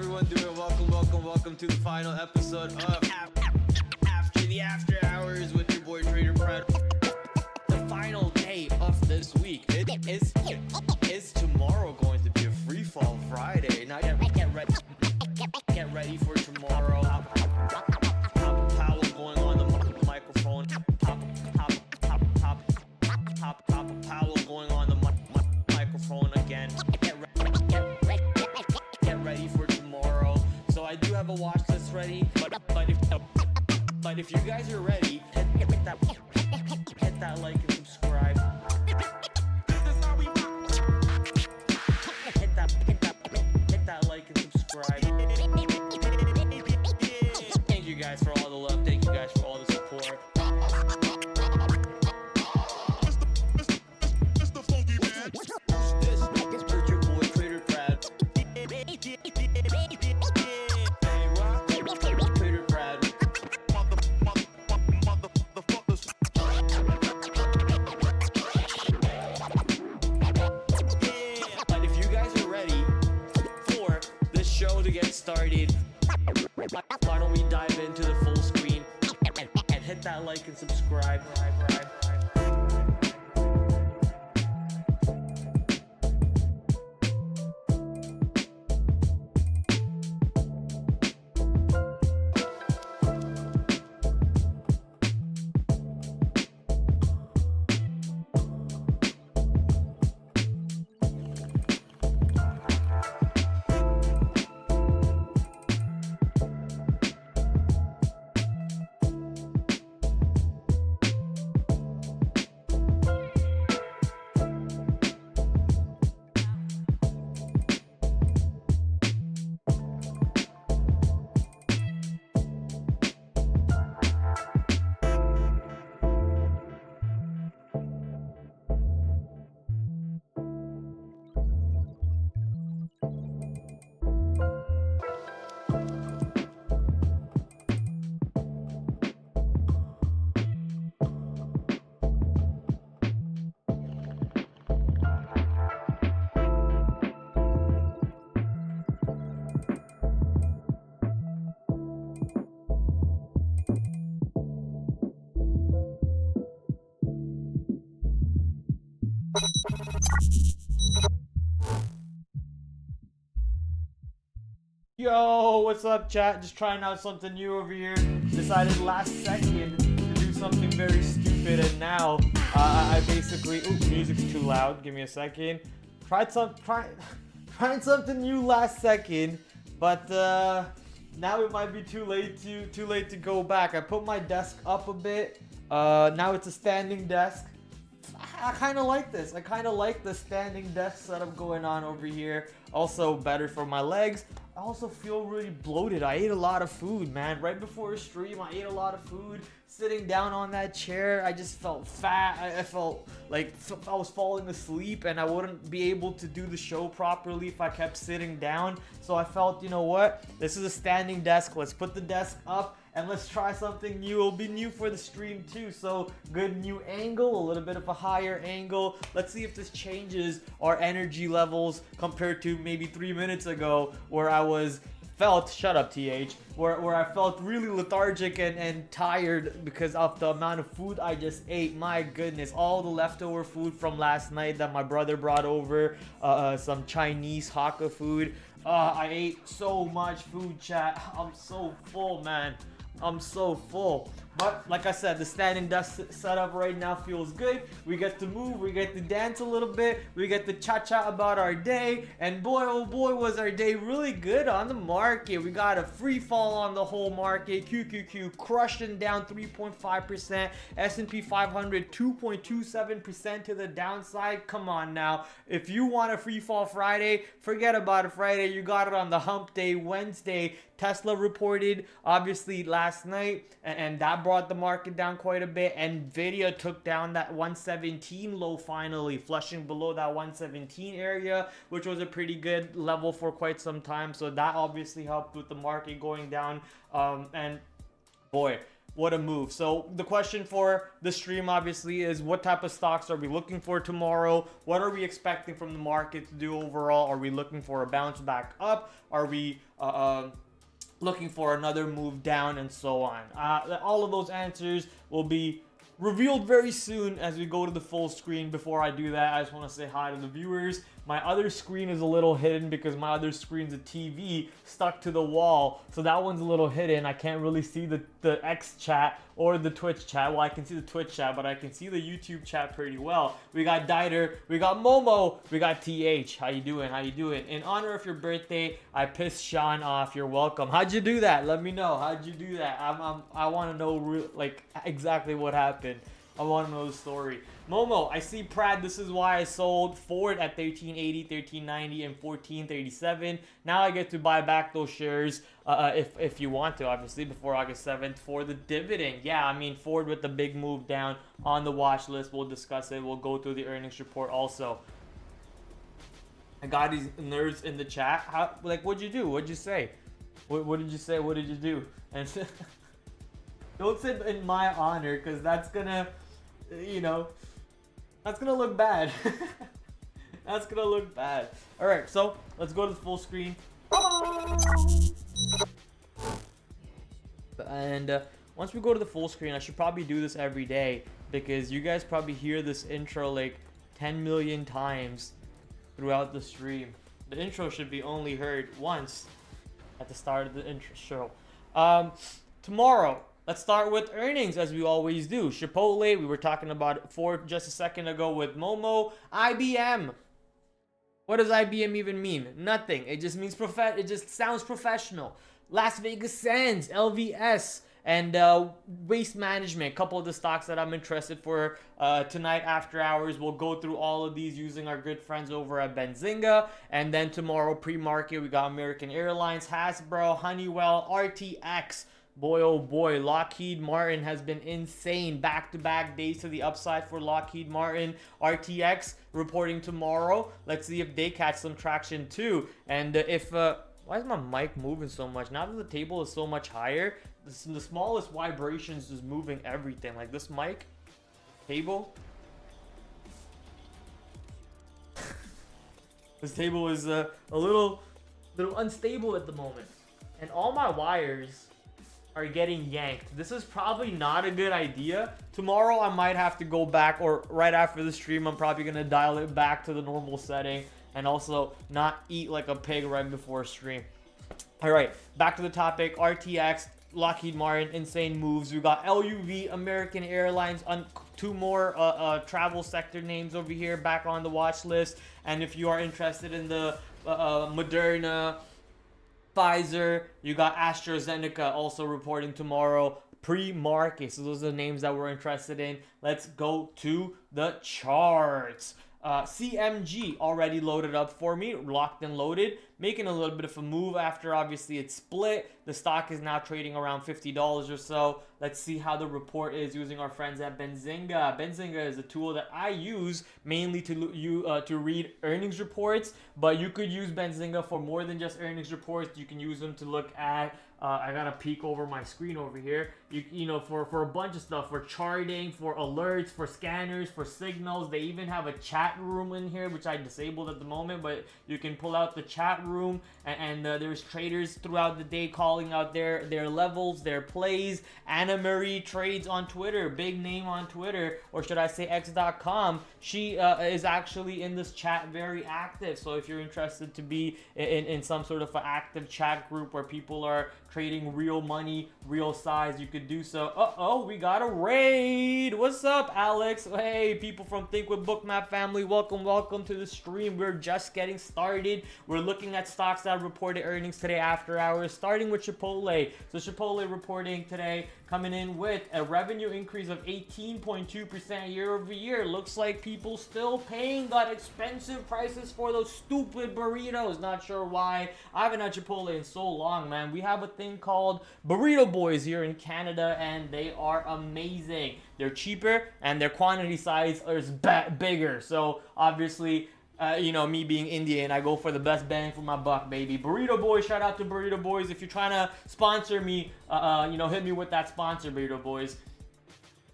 everyone doing? Welcome to the final episode of After the After Hours with your boy TraderPrad. The final day of this week is tomorrow going to be a free fall Friday. Now get ready for tomorrow. Powell going on the microphone. Powell going on the microphone again. Get ready for tomorrow. So I do have a watch list ready, but if you guys are ready, hit that like and subscribe. Hit that like and subscribe. Thank you guys for all the love. Thank you guys for all the support. To get started, why don't we dive into the full screen and hit that like and subscribe. Yo, what's up, chat? Just trying out something new over here. Decided last second to do something very stupid, and now I basically music's too loud. Give me a second. Trying something new last second, but now it might be too late to go back. I put my desk up a bit. Now it's a standing desk. I kind of like this. I kind of like the standing desk setup going on over here. Also better for my legs. I also feel really bloated. I ate a lot of food, man. Right before a stream, I ate a lot of food. Sitting down on that chair, I just felt fat. I felt like I was falling asleep, and I wouldn't be able to do the show properly if I kept sitting down. So I felt, you know what? This is a standing desk. Let's put the desk up and let's try something new. It'll be new for the stream too. So good new angle, a little bit of a higher angle. Let's see if this changes our energy levels compared to maybe 3 minutes ago where I felt, shut up TH, where I felt really lethargic and tired because of the amount of food I just ate. My goodness, all the leftover food from last night that my brother brought over, some Chinese Hakka food. I ate so much food, chat. I'm so full, man. I'm so full. But like I said, the standing desk setup right now feels good. We get to move, we get to dance a little bit, we get to cha-cha about our day, and boy oh boy was our day really good on the market. We got a free fall on the whole market. QQQ crushing down 3.5%, S&P 500 2.27% to the downside. Come on now, if you want a free fall Friday, forget about it Friday. You got it on the hump day Wednesday. Tesla reported obviously last night, and that brought the market down quite a bit. Nvidia took down that 117 low, finally flushing below that 117 area, which was a pretty good level for quite some time. So that obviously helped with the market going down. And boy, what a move. So the question for the stream obviously is, what type of stocks are we looking for tomorrow? What are we expecting from the market to do overall? Are we looking for a bounce back up? Are we looking for another move down, and so on. All of those answers will be revealed very soon as we go to the full screen. Before I do that, I just want to say hi to the viewers. My other screen is a little hidden because my other screen's a TV stuck to the wall, so that one's a little hidden. I can't really see the X chat or the Twitch chat. Well, I can see the Twitch chat, but I can see the YouTube chat pretty well. We got Dieter, we got Momo, we got TH. How you doing? How you doing? In honor of your birthday, I pissed Sean off. You're welcome. How'd you do that? Let me know. How'd you do that? I want to know like exactly what happened. I want to know the story. Momo, I see Prad. This is why I sold Ford at 1380, 1390, and 1437. Now I get to buy back those shares if you want to, obviously, before August 7th for the dividend. Yeah, I mean, Ford with the big move down on the watch list. We'll discuss it. We'll go through the earnings report also. I got these nerds in the chat. Like, what'd you do? What'd you say? What did you say? What did you do? And don't say in my honor, because that's gonna, you know, that's gonna look bad. That's gonna look bad. All right, so let's go to the full screen. And once we go to the full screen, I should probably do this every day because you guys probably hear this intro like 10 million times throughout the stream. The intro should be only heard once at the start of the intro show. Tomorrow, let's start with earnings as we always do. Chipotle, we were talking about it for just a second ago with Momo. IBM. What does IBM even mean? Nothing. It just means it just sounds professional. Las Vegas Sands, LVS, and Waste Management. A couple of the stocks that I'm interested for tonight after hours. We'll go through all of these using our good friends over at Benzinga. And then tomorrow pre-market, we got American Airlines, Hasbro, Honeywell, RTX. Boy, oh boy, Lockheed Martin has been insane. Back-to-back days to the upside for Lockheed Martin. RTX reporting tomorrow. Let's see if they catch some traction too. And why is my mic moving so much? Now that the table is so much higher, the smallest vibrations is moving everything. Like this mic, table. This table is a little unstable at the moment. And all my wires are getting yanked. This is probably not a good idea. Tomorrow I might have to go back, or right after the stream I'm probably gonna dial it back to the normal setting and also not eat like a pig right before stream. All right, back to the topic. RTX, Lockheed Martin, insane moves. We got LUV, American Airlines, on two more travel sector names over here back on the watch list. And if you are interested in the Moderna, Pfizer, you got AstraZeneca also reporting tomorrow pre-market. So those are the names that we're interested in. Let's go to the charts. CMG already loaded up for me, locked and loaded, making a little bit of a move after obviously it split. The stock is now trading around $50 or so. Let's see how the report is using our friends at Benzinga. Benzinga is a tool that I use mainly to read earnings reports, but you could use Benzinga for more than just earnings reports. You can use them to look at I gotta peek over my screen over here. You know, for a bunch of stuff, for charting, for alerts, for scanners, for signals. They even have a chat room in here, which I disabled at the moment, but you can pull out the chat room, and there's traders throughout the day calling out their levels, their plays. Anna Marie trades on Twitter, big name on Twitter, or should I say X.com. She is actually in this chat very active. So if you're interested to be in some sort of an active chat group where people are trading real money, real size, you could do so. Uh-oh, we got a raid. What's up, Alex? Hey, people from Think with Bookmap family, welcome to the stream. We're just getting started. We're looking at stocks that reported earnings today after hours, starting with Chipotle. So Chipotle reporting today, coming in with a revenue increase of 18.2% year over year. Looks like people still paying that expensive prices for those stupid burritos. Not sure why. I haven't had Chipotle in so long, man. We have a thing called Burrito Boys here in Canada, and they are amazing. They're cheaper, and their quantity size is bigger. So obviously, you know, me being Indian, I go for the best bang for my buck, baby. Burrito Boys, shout out to Burrito Boys. If you're trying to sponsor me, you know, hit me with that sponsor, Burrito Boys.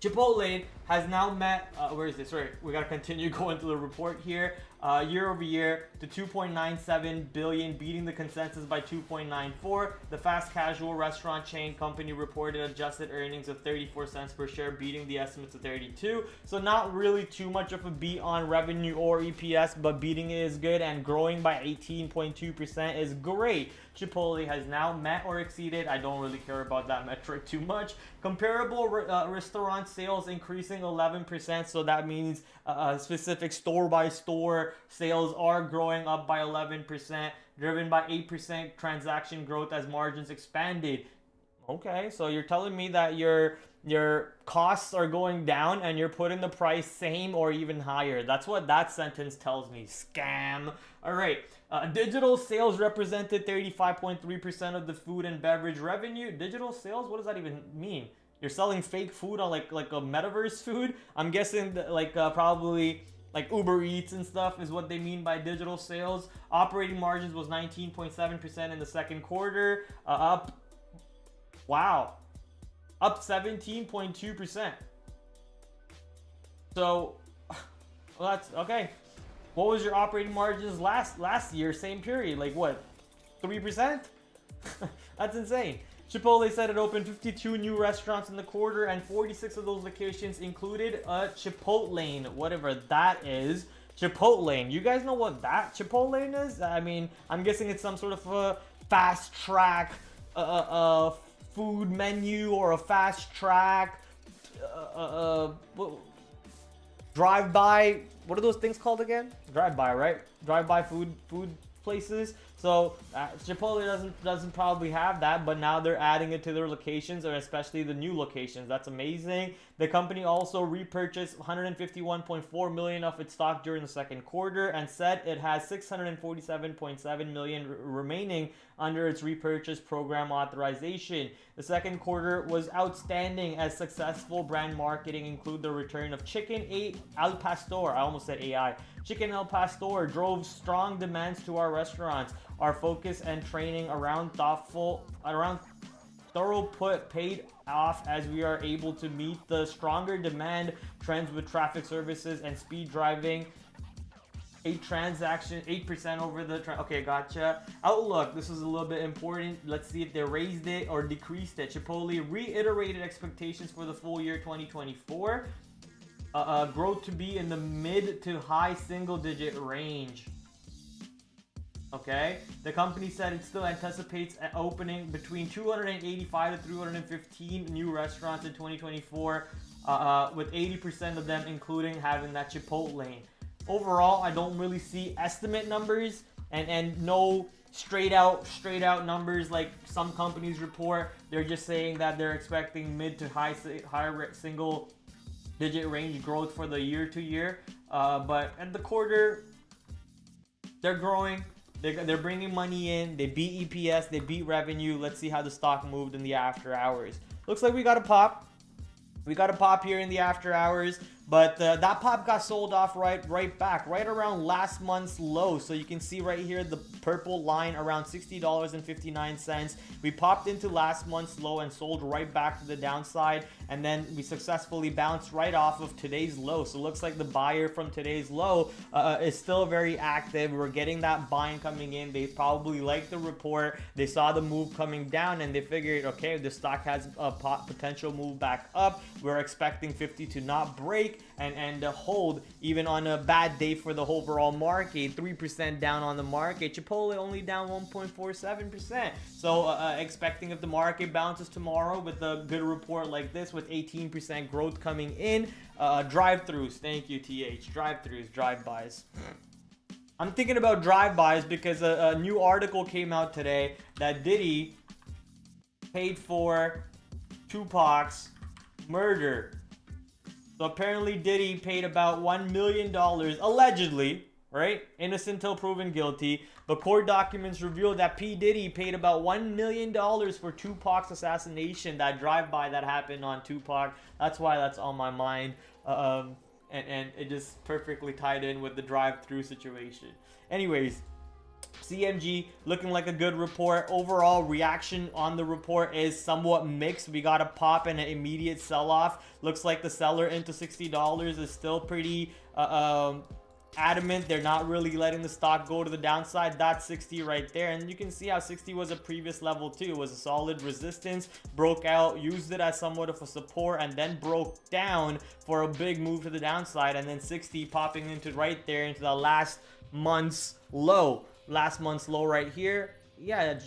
Chipotle has now met, where is this? Sorry, we got to continue going through the report here. year over year to 2.97 billion, beating the consensus by 2.94. The fast casual restaurant chain company reported adjusted earnings of 34 cents per share, beating the estimates of 32. So not really too much of a beat on revenue or EPS, but beating it is good, and growing by 18.2% is great. Chipotle has now met or exceeded, I don't really care about that metric too much, comparable restaurant sales increasing 11%. So that means specific store by store sales are growing up by 11%, driven by 8% transaction growth as margins expanded. Okay, so you're telling me that your costs are going down and you're putting the price same or even higher. That's what that sentence tells me. Scam. All right. Digital sales represented 35.3% of the food and beverage revenue. Digital sales? What does that even mean? You're selling fake food on like a metaverse food? I'm guessing that probably like Uber Eats and stuff is what they mean by digital sales. Operating margins was 19.7% in the second quarter. Up 17.2%. So, well, that's okay. What was your operating margins last year, same period? Like what, 3%? That's insane. Chipotle said it opened 52 new restaurants in the quarter, and 46 of those locations included a Chipotlane, whatever that is. Chipotlane. You guys know what that Chipotlane is? I mean, I'm guessing it's some sort of a fast track food menu or a fast track drive-by. What are those things called again? Drive-by, right? Drive-by food places. So Chipotle doesn't probably have that, but now they're adding it to their locations, or especially the new locations. That's amazing. The company also repurchased 151.4 million of its stock during the second quarter, and said it has 647.7 million remaining under its repurchase program authorization. The second quarter was outstanding as successful brand marketing include the return of Chicken Al Pastor. I almost said AI. Chicken Al Pastor drove strong demands to our restaurants. Our focus and training around throughput paid off as we are able to meet the stronger demand trends with traffic services and speed driving. 8% over the okay, gotcha. Outlook, this is a little bit important. Let's see if they raised it or decreased it. Chipotle reiterated expectations for the full year 2024. Growth to be in the mid to high single digit range. Okay, the company said it still anticipates opening between 285 to 315 new restaurants in 2024, with 80% of them including having that Chipotlane. Overall, I don't really see estimate numbers and no straight out numbers like some companies report. They're just saying that they're expecting mid to high single digit range growth for the year to year. But at the quarter, they're growing. They're bringing money in. They beat EPS. They beat revenue. Let's see how the stock moved in the after hours. Looks like we got a pop. We got a pop here in the after hours, but that pop got sold off right back, right around last month's low. So you can see right here the purple line around $60.59. We popped into last month's low and sold right back to the downside, and then we successfully bounced right off of today's low. So it looks like the buyer from today's low is still very active. We're getting that buying coming in. They probably liked the report. They saw the move coming down and they figured, okay, the stock has a potential move back up. We're expecting 50 to not break and hold even on a bad day for the overall market. 3% down on the market. Chipotle only down 1.47%. So expecting if the market bounces tomorrow with a good report like this with 18% growth coming in. Drive-throughs. Thank you, TH. Drive-throughs, drive-bys. I'm thinking about drive-bys because a new article came out today that Diddy paid for Tupac's murder. So apparently Diddy paid about $1 million, allegedly, right? Innocent till proven guilty. The court documents reveal that P. Diddy paid about $1 million for Tupac's assassination, that drive-by that happened on Tupac. That's why that's on my mind. And it just perfectly tied in with the drive-through situation. Anyways, CMG looking like a good report. Overall reaction on the report is somewhat mixed. We got a pop and an immediate sell-off. Looks like the seller into $60 is still pretty adamant. They're not really letting the stock go to the downside. That's 60 right there, and you can see how 60 was a previous level too. It was a solid resistance, broke out, used it as somewhat of a support, and then broke down for a big move to the downside, and then 60 popping into right there into the last month's low right here. Yeah,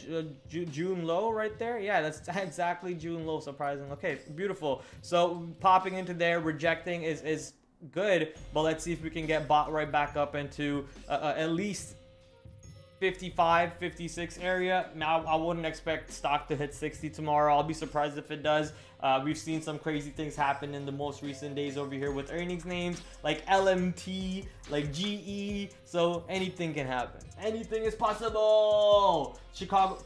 June low right there. Yeah, that's exactly June low. Surprising. Okay, beautiful. So popping into there, rejecting is good, but let's see if we can get bought right back up into at least 55, 56 area. Now I wouldn't expect stock to hit 60 tomorrow. I'll be surprised if it does. We've seen some crazy things happen in the most recent days over here with earnings names like LMT, like GE. So anything can happen. Anything is possible. Chicago.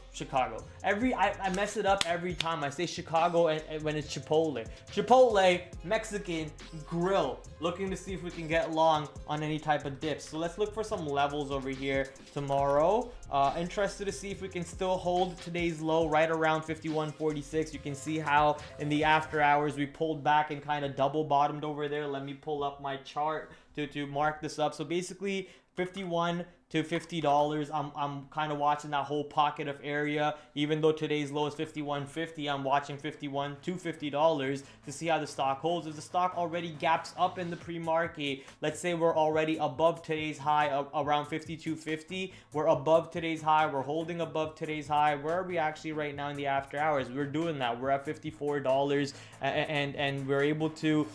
I mess it up every time. I say Chicago and when it's Chipotle, Mexican grill. Looking to see if we can get long on any type of dips. So let's look for some levels over here tomorrow. Interested to see if we can still hold today's low right around 51.46. You can see how in the after hours we pulled back and kind of double bottomed over there. Let me pull up my chart to mark this up. So basically 51 to $50. I'm kind of watching that whole pocket of area. Even though today's low is 51.50, I'm watching 51 to $50 to see how the stock holds. If the stock already gaps up in the pre-market, let's say we're already above today's high around 52.50, we're above today's high, we're holding above today's high. Where are we actually right now in the after hours? We're doing that. We're at $54 and we're able to,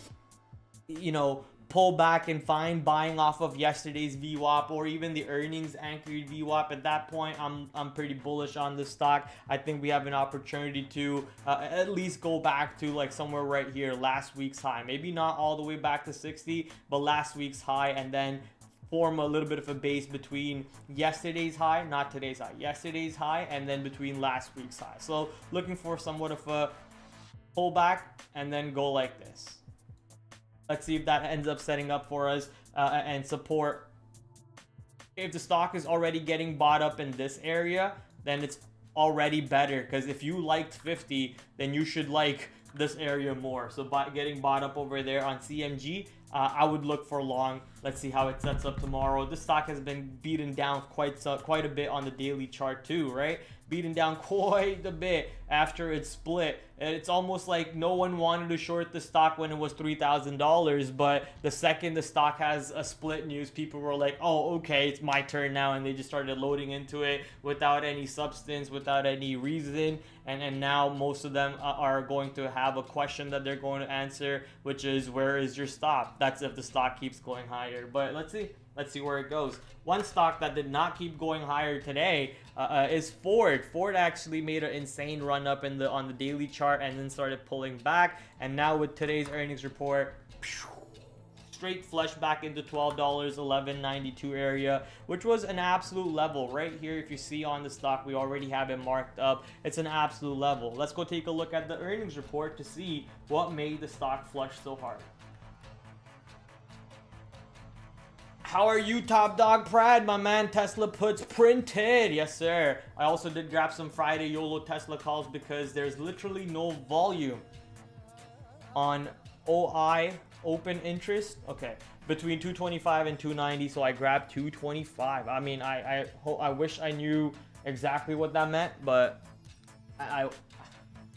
you know, pull back and find buying off of yesterday's VWAP or even the earnings anchored VWAP. At that point, I'm pretty bullish on the stock. I think we have an opportunity to at least go back to like somewhere right here, last week's high. Maybe not all the way back to 60, but last week's high, and then form a little bit of a base between yesterday's high, not today's high, yesterday's high, and then between last week's high. So looking for somewhat of a pullback and then go like this. Let's see if that ends up setting up for us and support. If the stock is already getting bought up in this area, then it's already better, because if you liked 50, then you should like this area more. So by getting bought up over there on CMG, I would look for long. Let's see how it sets up tomorrow. This stock has been beaten down quite a bit on the daily chart too, right? Beaten down quite a bit after it split. It's almost like no one wanted to short the stock when it was $3,000, but the second the stock has a split news, people were like, oh, okay, it's my turn now, and they just started loading into it without any substance, without any reason, and now most of them are going to have a question that they're going to answer, which is, where is your stop? That's if the stock keeps going higher. But let's see where it goes. One stock that did not keep going higher today is Ford. Ford actually made an insane run up on the daily chart and then started pulling back. And now with today's earnings report, straight flush back into $12, $11.92 area, which was an absolute level right here. If you see on the stock, we already have it marked up. It's an absolute level. Let's go take a look at the earnings report to see what made the stock flush so hard. How are you, Top Dog Prad? My man, Tesla puts printed. Yes, sir. I also did grab some Friday YOLO Tesla calls because there's literally no volume on OI, open interest. Okay, between 225 and 290, so I grabbed 225. I mean, I wish I knew exactly what that meant, but I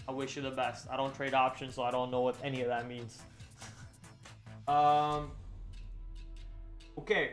wish you the best. I don't trade options, so I don't know what any of that means. Okay,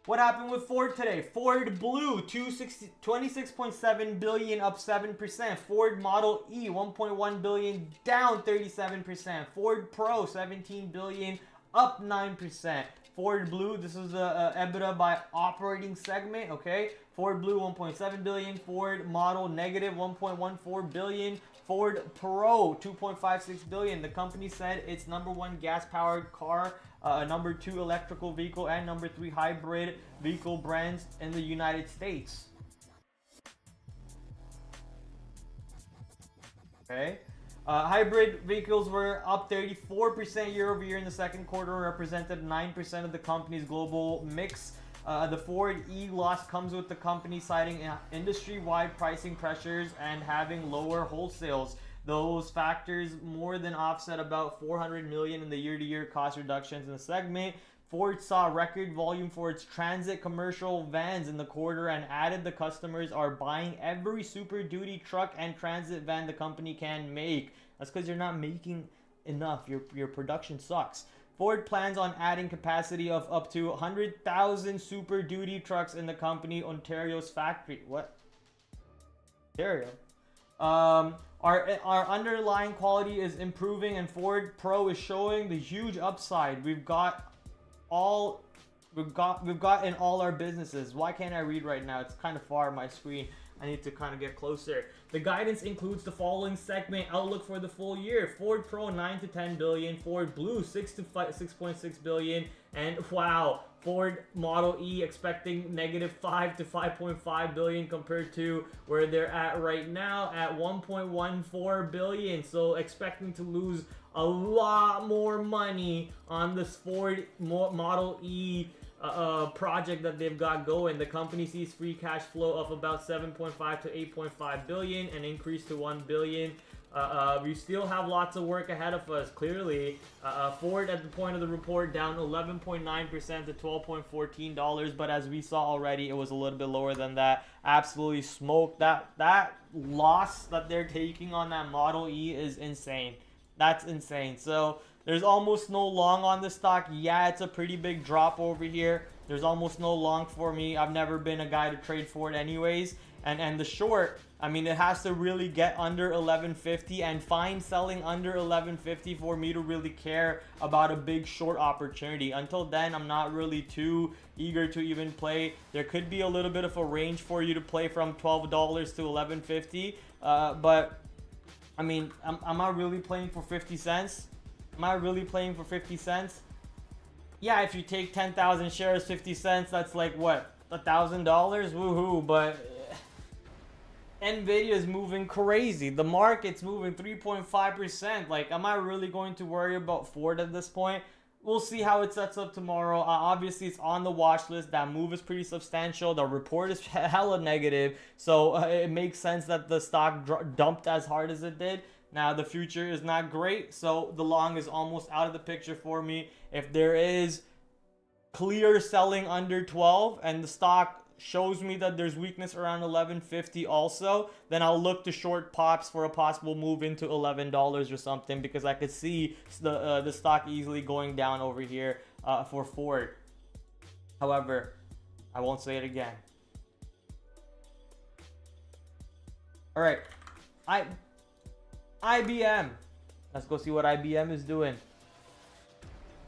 what happened with Ford today? Ford Blue, 26.7 billion, up 7%. Ford Model E, 1.1 billion, down 37%. Ford Pro, 17 billion, up 9%. Ford Blue, this is the EBITDA by operating segment, okay? Ford Blue, 1.7 billion. Ford Model, negative 1.14 billion. Ford Pro, 2.56 billion. The company said its #1 gas-powered car, #2 electrical vehicle, and #3 hybrid vehicle brands in the United States. Okay. Hybrid vehicles were up 34% year over year in the second quarter, represented 9% of the company's global mix. The Ford E-loss comes with the company citing industry-wide pricing pressures and having lower wholesales. Those factors more than offset about $400 million in the year-to-year cost reductions in the segment. Ford saw record volume for its transit commercial vans in the quarter and added the customers are buying every Super Duty truck and transit van the company can make. That's because you're not making enough. Your production sucks. Ford plans on adding capacity of up to 100,000 Super Duty trucks in the company Ontario's factory. What? Ontario? Our underlying quality is improving and Ford Pro is showing the huge upside. We've got in all our businesses. Why can't I read right now? It's kind of far on my screen. I need to kind of get closer. The guidance includes the following segment outlook for the full year. Ford Pro 9 to 10 billion, Ford Blue 6 to 6.6 billion, and wow, Ford Model E expecting negative 5 to 5.5 billion compared to where they're at right now at 1.14 billion. So expecting to lose a lot more money on this Ford Model E project that they've got going. The company sees free cash flow of about 7.5 to 8.5 billion, an increase to 1 billion. We still have lots of work ahead of us, clearly. Ford at the point of the report down 11.9% to $12.14, but as we saw already, it was a little bit lower than that. Absolutely smoked. That loss that they're taking on that Model E is insane. That's insane. So there's almost no long on the stock. Yeah, it's a pretty big drop over here. There's almost no long for me. I've never been a guy to trade Ford anyways. And the short, I mean, it has to really get under 1150 and find selling under 1150 for me to really care about a big short opportunity. Until then, I'm not really too eager to even play. There could be a little bit of a range for you to play from $12 to 1150. But I mean, am I really playing for 50 cents? Am I really playing for 50 cents? Yeah, if you take 10,000 shares, 50 cents, that's like what? $1,000? Woohoo, but Nvidia is moving crazy. The market's moving 3.5%. Like, am I really going to worry about Ford at this point? We'll see how it sets up tomorrow. Obviously, it's on the watch list. That move is pretty substantial. The report is hella negative. So it makes sense that the stock dumped as hard as it did. Now, the future is not great. So the long is almost out of the picture for me. If there is clear selling under 12 and the stock shows me that there's weakness around 1150 also, then I'll look to short pops for a possible move into $11 or something, because I could see the stock easily going down over here for Ford. However, I won't say it again. All right, IBM. Let's go see what IBM is doing.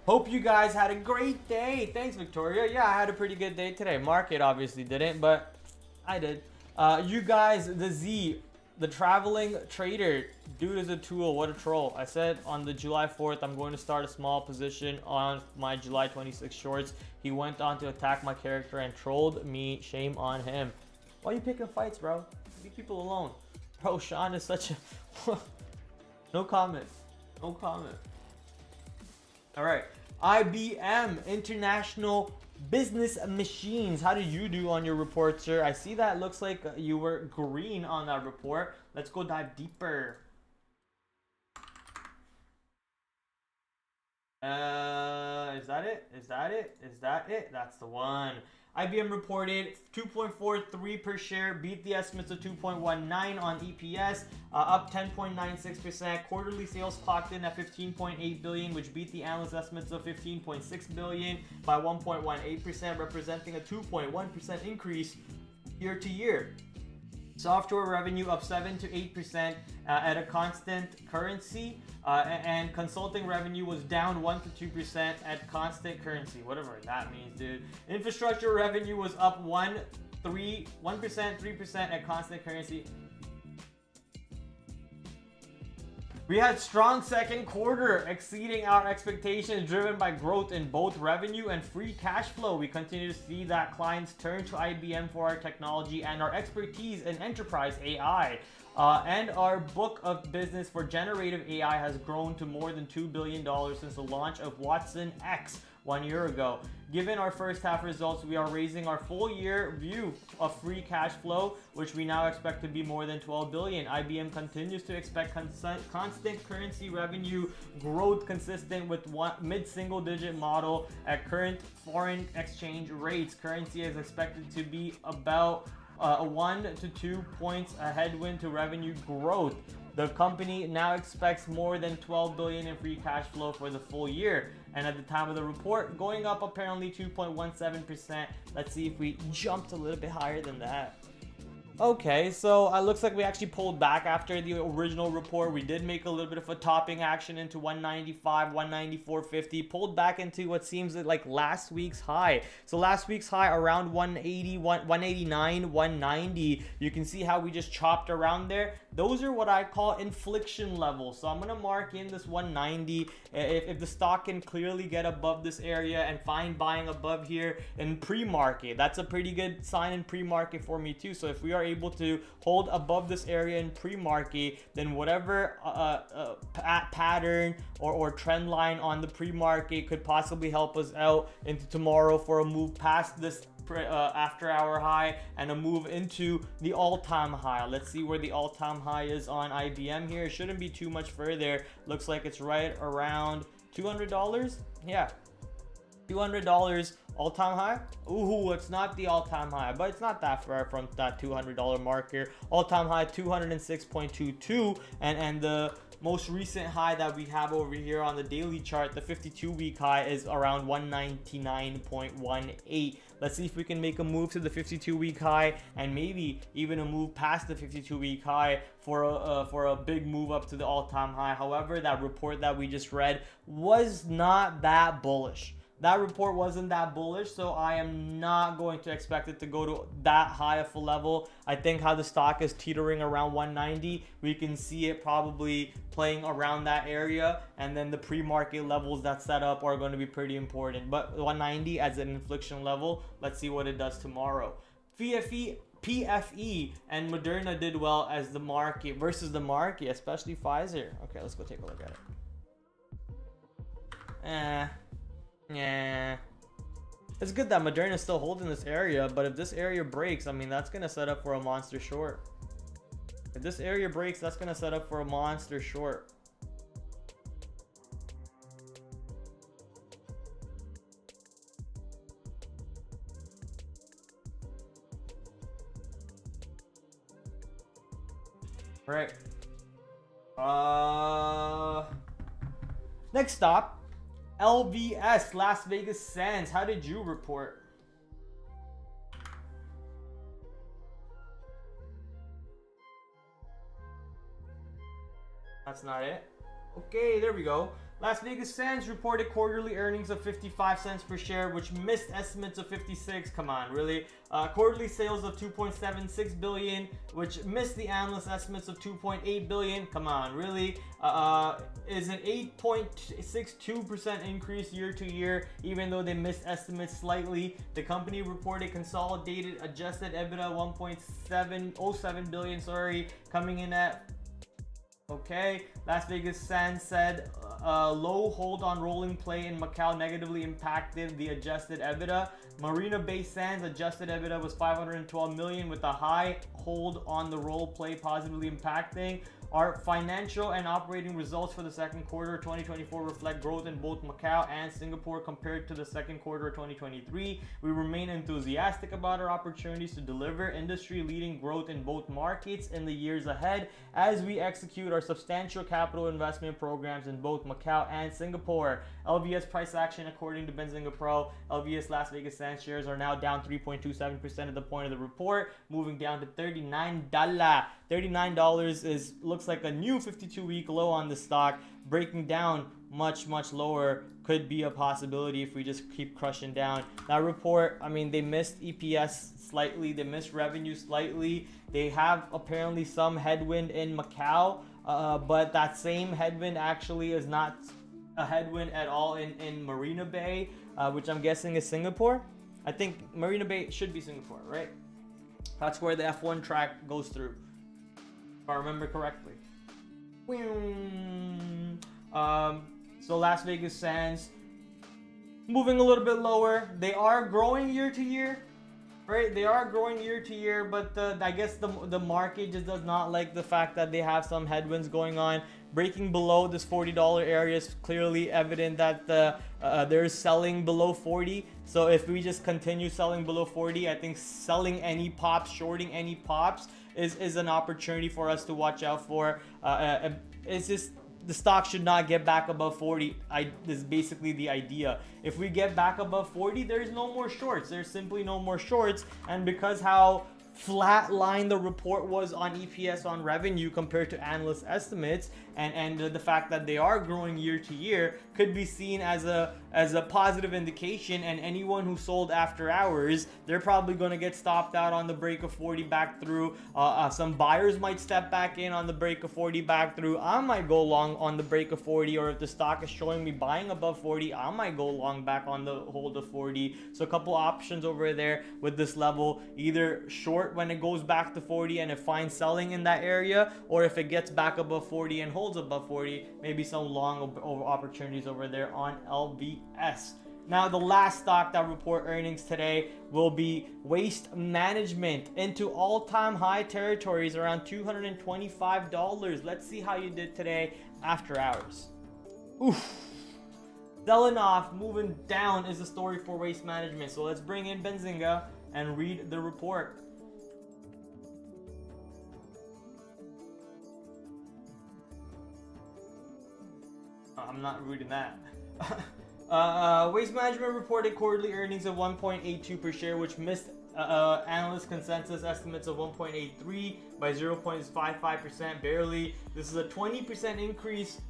Hope you guys had a great day. Thanks, Victoria. Yeah, I had a pretty good day today. Market obviously didn't, but I did. You guys, the traveling trader, dude is a tool. What a troll. I said on the July 4th, I'm going to start a small position on my July 26 shorts. He went on to attack my character and trolled me. Shame on him. Why are you picking fights, bro? Leave people alone. Bro, Sean is such a... No comment. No comment. All right. IBM, International Business Machines. How did you do on your report, sir? I see that looks like you were green on that report. Let's go dive deeper. Is that it? Is that it? Is that it? That's the one. IBM reported 2.43 per share, beat the estimates of 2.19 on EPS, up 10.96%. Quarterly sales clocked in at 15.8 billion, which beat the analyst estimates of 15.6 billion by 1.18%, representing a 2.1% increase year to year. Software revenue up 7 to 8% at a constant currency, and consulting revenue was down 1 to 2% at constant currency, whatever that means, dude. Infrastructure revenue was up 1%, 3% at constant currency. We had strong second quarter, exceeding our expectations, driven by growth in both revenue and free cash flow. We continue to see that clients turn to IBM for our technology and our expertise in enterprise AI. And our book of business for generative AI has grown to more than $2 billion since the launch of Watson X 1 year ago. Given our first half results, we are raising our full year view of free cash flow, which we now expect to be more than 12 billion. IBM continues to expect constant currency revenue growth consistent with mid-single digit model at current foreign exchange rates. Currency is expected to be about 1 to 2 points a headwind to revenue growth. The company now expects more than 12 billion in free cash flow for the full year. And at the time of the report, going up apparently 2.17%. Let's see if we jumped a little bit higher than that. Okay, so it looks like we actually pulled back after the original report. We did make a little bit of a topping action into 195, 194.50, pulled back into what seems like last week's high. So last week's high around 180, 189, 190. You can see how we just chopped around there. Those are what I call inflection levels. So I'm going to mark in this 190. If the stock can clearly get above this area and find buying above here in pre-market, that's a pretty good sign in pre-market for me too. So if we are able to hold above this area in pre-market, then whatever pattern or trend line on the pre-market could possibly help us out into tomorrow for a move past this after hour high and a move into the all-time high. Let's see where the all-time high is on IBM here. It shouldn't be too much further. Looks like it's right around $200. Yeah, $200 all-time high. Ooh, it's not the all-time high, but it's not that far from that $200 marker. All-time high 206.22, and the most recent high that we have over here on the daily chart, the 52-week high, is around 199.18. Let's see if we can make a move to the 52-week high and maybe even a move past the 52-week high for a big move up to the all-time high. However, that report that we just read was not that bullish. That report wasn't that bullish, so I am not going to expect it to go to that high of a level. I think how the stock is teetering around 190, we can see it probably playing around that area, and then the pre-market levels that set up are going to be pretty important. But 190 as an inflection level, let's see what it does tomorrow. PFE and Moderna did well as the market versus the market, especially Pfizer. Okay, let's go take a look at it. Yeah, it's good that Moderna is still holding this area, but if this area breaks, I mean, that's gonna set up for a monster short. If this area breaks, that's gonna set up for a monster short. Right. Next stop, LVS, Las Vegas Sands. How did you report? That's not it. Okay, there we go. Las Vegas Sands reported quarterly earnings of 55 cents per share, which missed estimates of 56. Come on, really? Quarterly sales of 2.76 billion, which missed the analyst estimates of 2.8 billion. Come on, really? Is an 8.62% increase year to year, even though they missed estimates slightly. The company reported consolidated adjusted EBITDA 1.707 billion, coming in at okay. Las Vegas Sands said low hold on rolling play in Macau negatively impacted the adjusted EBITDA. Marina Bay Sands adjusted EBITDA was 512 million, with a high hold on the roll play positively impacting. Our financial and operating results for the second quarter of 2024 reflect growth in both Macau and Singapore compared to the second quarter of 2023. We remain enthusiastic about our opportunities to deliver industry-leading growth in both markets in the years ahead as we execute our substantial capital investment programs in both Macau and Singapore. LVS price action according to Benzinga Pro. LVS Las Vegas Sands shares are now down 3.27% at the point of the report, moving down to $39. $39 looks like a new 52-week low on the stock. Breaking down much lower could be a possibility if we just keep crushing down. That report, I mean, they missed EPS slightly, they missed revenue slightly. They have apparently some headwind in Macau, but that same headwind actually is not a headwind at all in Marina Bay, which I'm guessing is Singapore. I think Marina Bay should be Singapore, right? That's where the F1 track goes through. if I remember correctly. So Las Vegas Sands moving a little bit lower. They are growing year to year, right? They are growing year to year, but I guess the market just does not like the fact that they have some headwinds going on. Breaking below this $40 area is clearly evident that they're selling below 40. So if we just continue selling below 40, I think selling any pops, shorting any pops is an opportunity for us to watch out for. It's just the stock should not get back above 40. This is basically the idea. If we get back above 40, there's no more shorts. There's simply no more shorts. And because how flat line the report was on EPS on revenue compared to analyst estimates, and the fact that they are growing year to year could be seen as a positive indication. And anyone who sold after hours, they're probably going to get stopped out on the break of 40 back through. Some buyers might step back in on the break of 40 back through. I might go long on the break of 40, or if the stock is showing me buying above 40, I might go long back on the hold of 40. So a couple options over there with this level: either short when it goes back to 40 and it finds selling in that area, or if it gets back above 40 and holds above 40, maybe some long opportunities over there on LVS. Now, the last stock that report earnings today will be Waste Management, into all-time high territories around $225. Let's see how you did today after hours. Oof. Selling off, moving down is the story for Waste Management. So let's bring in Benzinga and read the report. I'm not reading that. Waste Management reported quarterly earnings of 1.82 per share, which missed analyst consensus estimates of 1.83 by 0.55%, barely. This is a 20% increase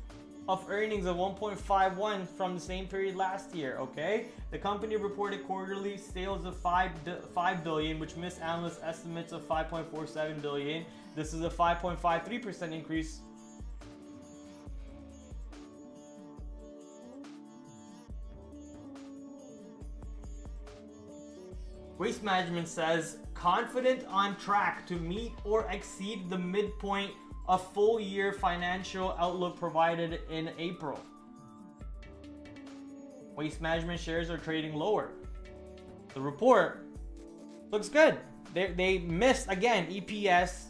of earnings of 1.51 from the same period last year. Okay, the company reported quarterly sales of 5 billion, which missed analyst estimates of 5.47 billion. This is a 5.53% increase. Waste Management says confident on track to meet or exceed the midpoint of full year financial outlook provided in April. Waste Management shares are trading lower. The report looks good. They missed again EPS,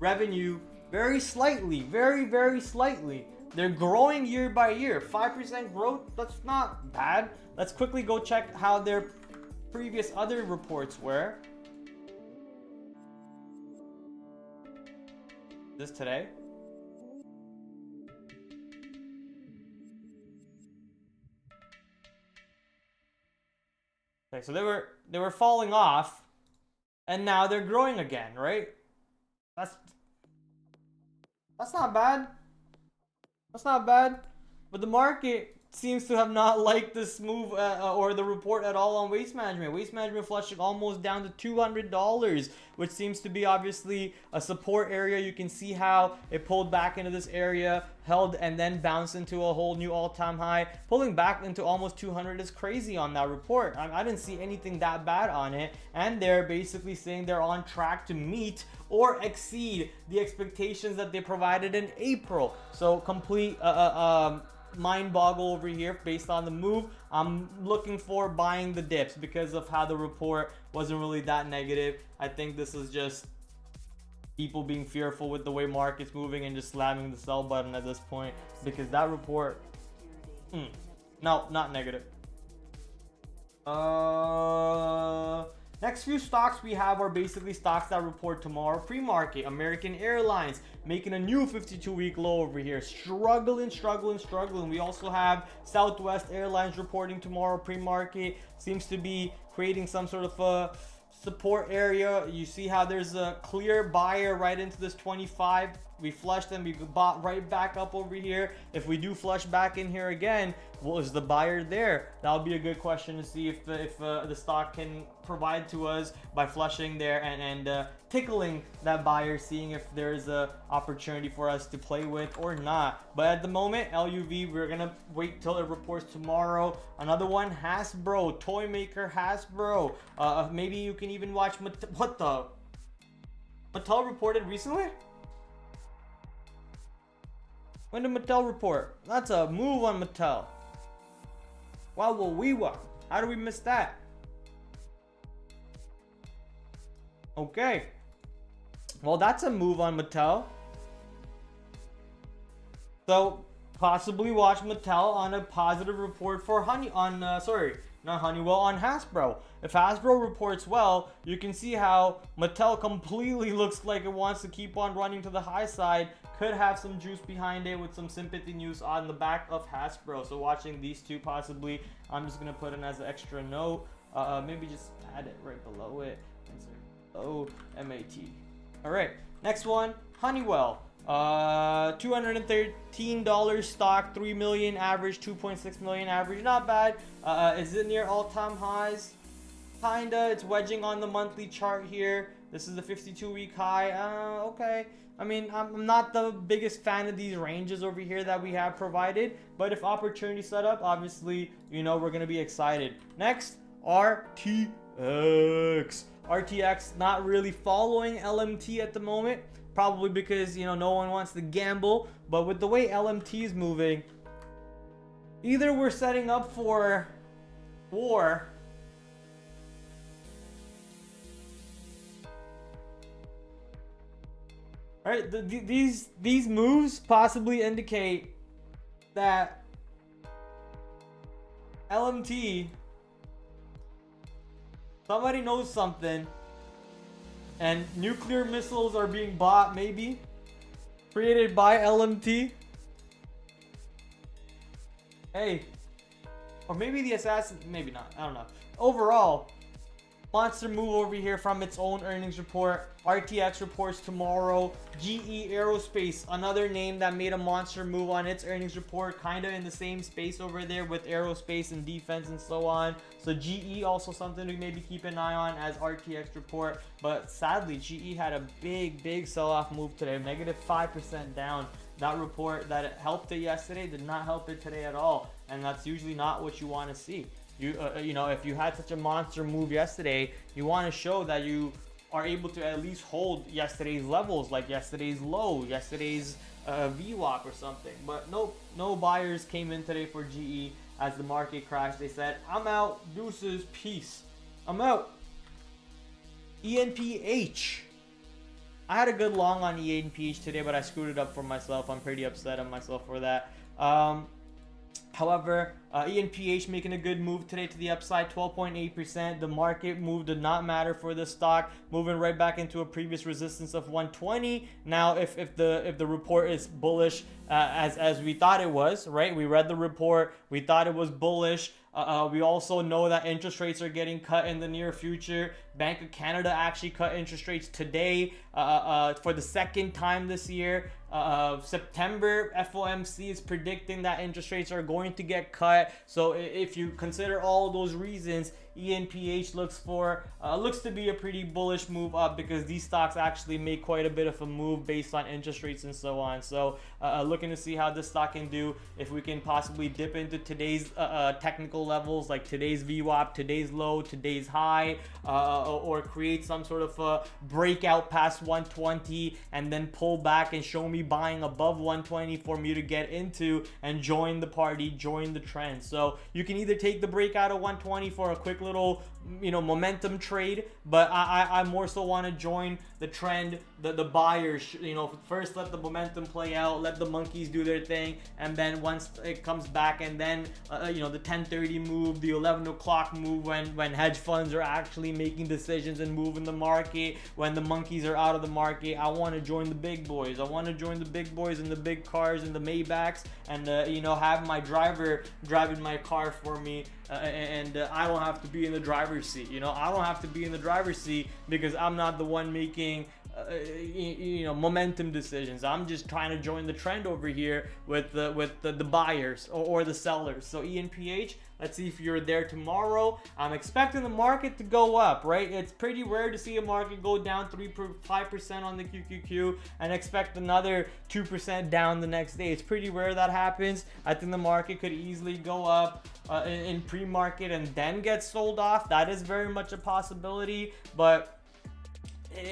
revenue very slightly, very slightly. They're growing year by year. 5% growth, that's not bad. Let's quickly go check how their previous other reports were. This today. Okay, so they were falling off, and now they're growing again, right? That's not bad. That's not bad. But the market seems to have not liked this move or the report at all on Waste Management. Waste Management flushing almost down to $200, which seems to be obviously a support area. You can see how it pulled back into this area, held, and then bounced into a whole new all-time high. Pulling back into almost 200 is crazy on that report. I didn't see anything that bad on it, and they're basically saying they're on track to meet or exceed the expectations that they provided in April. So complete mind boggle over here based on the move. I'm looking for buying the dips because of how the report wasn't really that negative. I think this is just people being fearful with the way market's moving and just slamming the sell button at this point, because that report no, not negative. Next few stocks we have are basically stocks that report tomorrow pre-market. American Airlines making a new 52-week low over here. Struggling. We also have Southwest Airlines reporting tomorrow pre-market. Seems to be creating some sort of a support area. You see how there's a clear buyer right into this 25. We flushed and we bought right back up over here. If we do flush back in here again, was the buyer there? That'll be a good question to see if the stock can provide to us by flushing there and tickling that buyer, seeing if there's a opportunity for us to play with or not. But at the moment, LUV, we're gonna wait till it reports tomorrow. Another one, Hasbro, toy maker Hasbro. Maybe you can even watch what the Mattel reported recently. When did Mattel report? That's a move on Mattel. Wow, well, we were. How do we miss that? Okay. Well, that's a move on Mattel. So possibly watch Mattel on a positive report for on Hasbro. If Hasbro reports well, you can see how Mattel completely looks like it wants to keep on running to the high side. Could have some juice behind it with some sympathy news on the back of Hasbro. So watching these two possibly, I'm just gonna put in as an extra note. Maybe just add it right below it. Insert MAT. All right, next one, Honeywell. $213 stock, 3 million average, 2.6 million average. Not bad. Is it near all-time highs? Kinda. It's wedging on the monthly chart here. This is the 52-week high. Okay. I mean, I'm not the biggest fan of these ranges over here that we have provided, but if opportunity set up, obviously, you know, we're gonna be excited. Next, RTX. RTX not really following LMT at the moment, probably because, you know, no one wants to gamble. But with the way LMT is moving, either we're setting up for war, right? These moves possibly indicate that LMT, somebody knows something, and nuclear missiles are being bought, maybe created by LMT. Hey, or maybe the assassin, maybe not, I don't know. Overall, monster move over here from its own earnings report. RTX reports tomorrow. GE Aerospace, another name that made a monster move on its earnings report, kind of in the same space over there with aerospace and defense and so on. So GE also something to maybe keep an eye on as RTX report. But sadly, GE had a big sell-off move today, negative 5% down. That report that it helped it yesterday did not help it today at all, and that's usually not what you want to see. You know, if you had such a monster move yesterday, you want to show that you are able to at least hold yesterday's levels, like yesterday's low, yesterday's VWAP or something. But nope, no buyers came in today for GE as the market crashed. They said, I'm out, deuces, peace, I'm out. ENPH. I had a good long on ENPH today, but I screwed it up for myself. I'm pretty upset on myself for that. However, ENPH making a good move today to the upside, 12.8%. The market move did not matter for the stock, moving right back into a previous resistance of 120. Now, if the report is bullish as we thought it was, right? We read the report, we thought it was bullish. We also know that interest rates are getting cut in the near future. Bank of Canada actually cut interest rates today for the second time this year. September, FOMC is predicting that interest rates are going to get cut. So if you consider all those reasons, ENPH looks to be a pretty bullish move up, because these stocks actually make quite a bit of a move based on interest rates and so on. So looking to see how this stock can do, if we can possibly dip into today's technical levels, like today's VWAP, today's low, today's high, or create some sort of a breakout past 120 and then pull back and show me buying above 120 for me to get into and join the party, join the trend. So you can either take the breakout of 120 for a quick little, you know, momentum trade, but I more so want to join the trend, the buyers, you know, first let the momentum play out, let the monkeys do their thing, and then once it comes back, and then you know, the 10:30 move, the 11 o'clock move, when hedge funds are actually making decisions and moving the market, when the monkeys are out of the market, I want to join the big boys. I want to join the big boys in the big cars and the Maybachs, and you know, have my driver driving my car for me, and I don't have to be in the driver's seat. You know, I don't have to be in the driver's seat because I'm not the one making you know, momentum decisions. I'm just trying to join the trend over here with the buyers or the sellers. So ENPH, let's see if you're there tomorrow. I'm expecting the market to go up, right? It's pretty rare to see a market go down 5% on the QQQ and expect another 2% down the next day. It's pretty rare that happens. I think the market could easily go up in pre-market and then get sold off. That is very much a possibility, but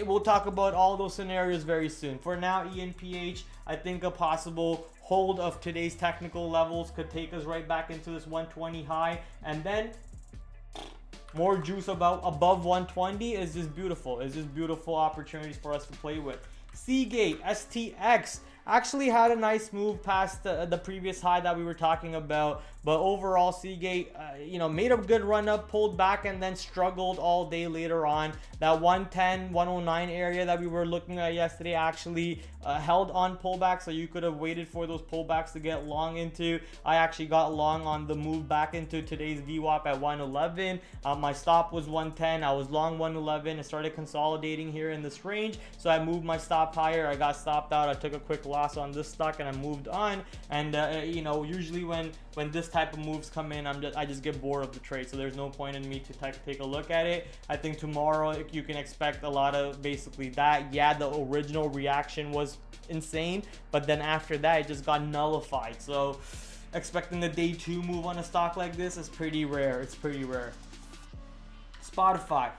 we'll talk about all those scenarios very soon. For now, ENPH, I think a possible hold of today's technical levels could take us right back into this 120 high, and then more juice above 120 is just beautiful. It's just beautiful opportunities for us to play with. Seagate, STX actually had a nice move past the previous high that we were talking about, but overall Seagate made a good run up, pulled back, and then struggled all day later on. That 110 109 area that we were looking at yesterday actually held on pullback, so you could have waited for those pullbacks to get long into. I actually got long on the move back into today's VWAP at 111. My stop was 110. I was long 111 and started consolidating here in this range, so I moved my stop higher. I got stopped out. I took a quick loss on this stock and I moved on. And usually when this type of moves come in, I just get bored of the trade, so there's no point in me to take a look at it. I think tomorrow you can expect a lot of basically that. Yeah, the original reaction was insane, but then after that it just got nullified. So expecting the day 2 move on a stock like this is pretty rare. It's pretty rare. Spotify.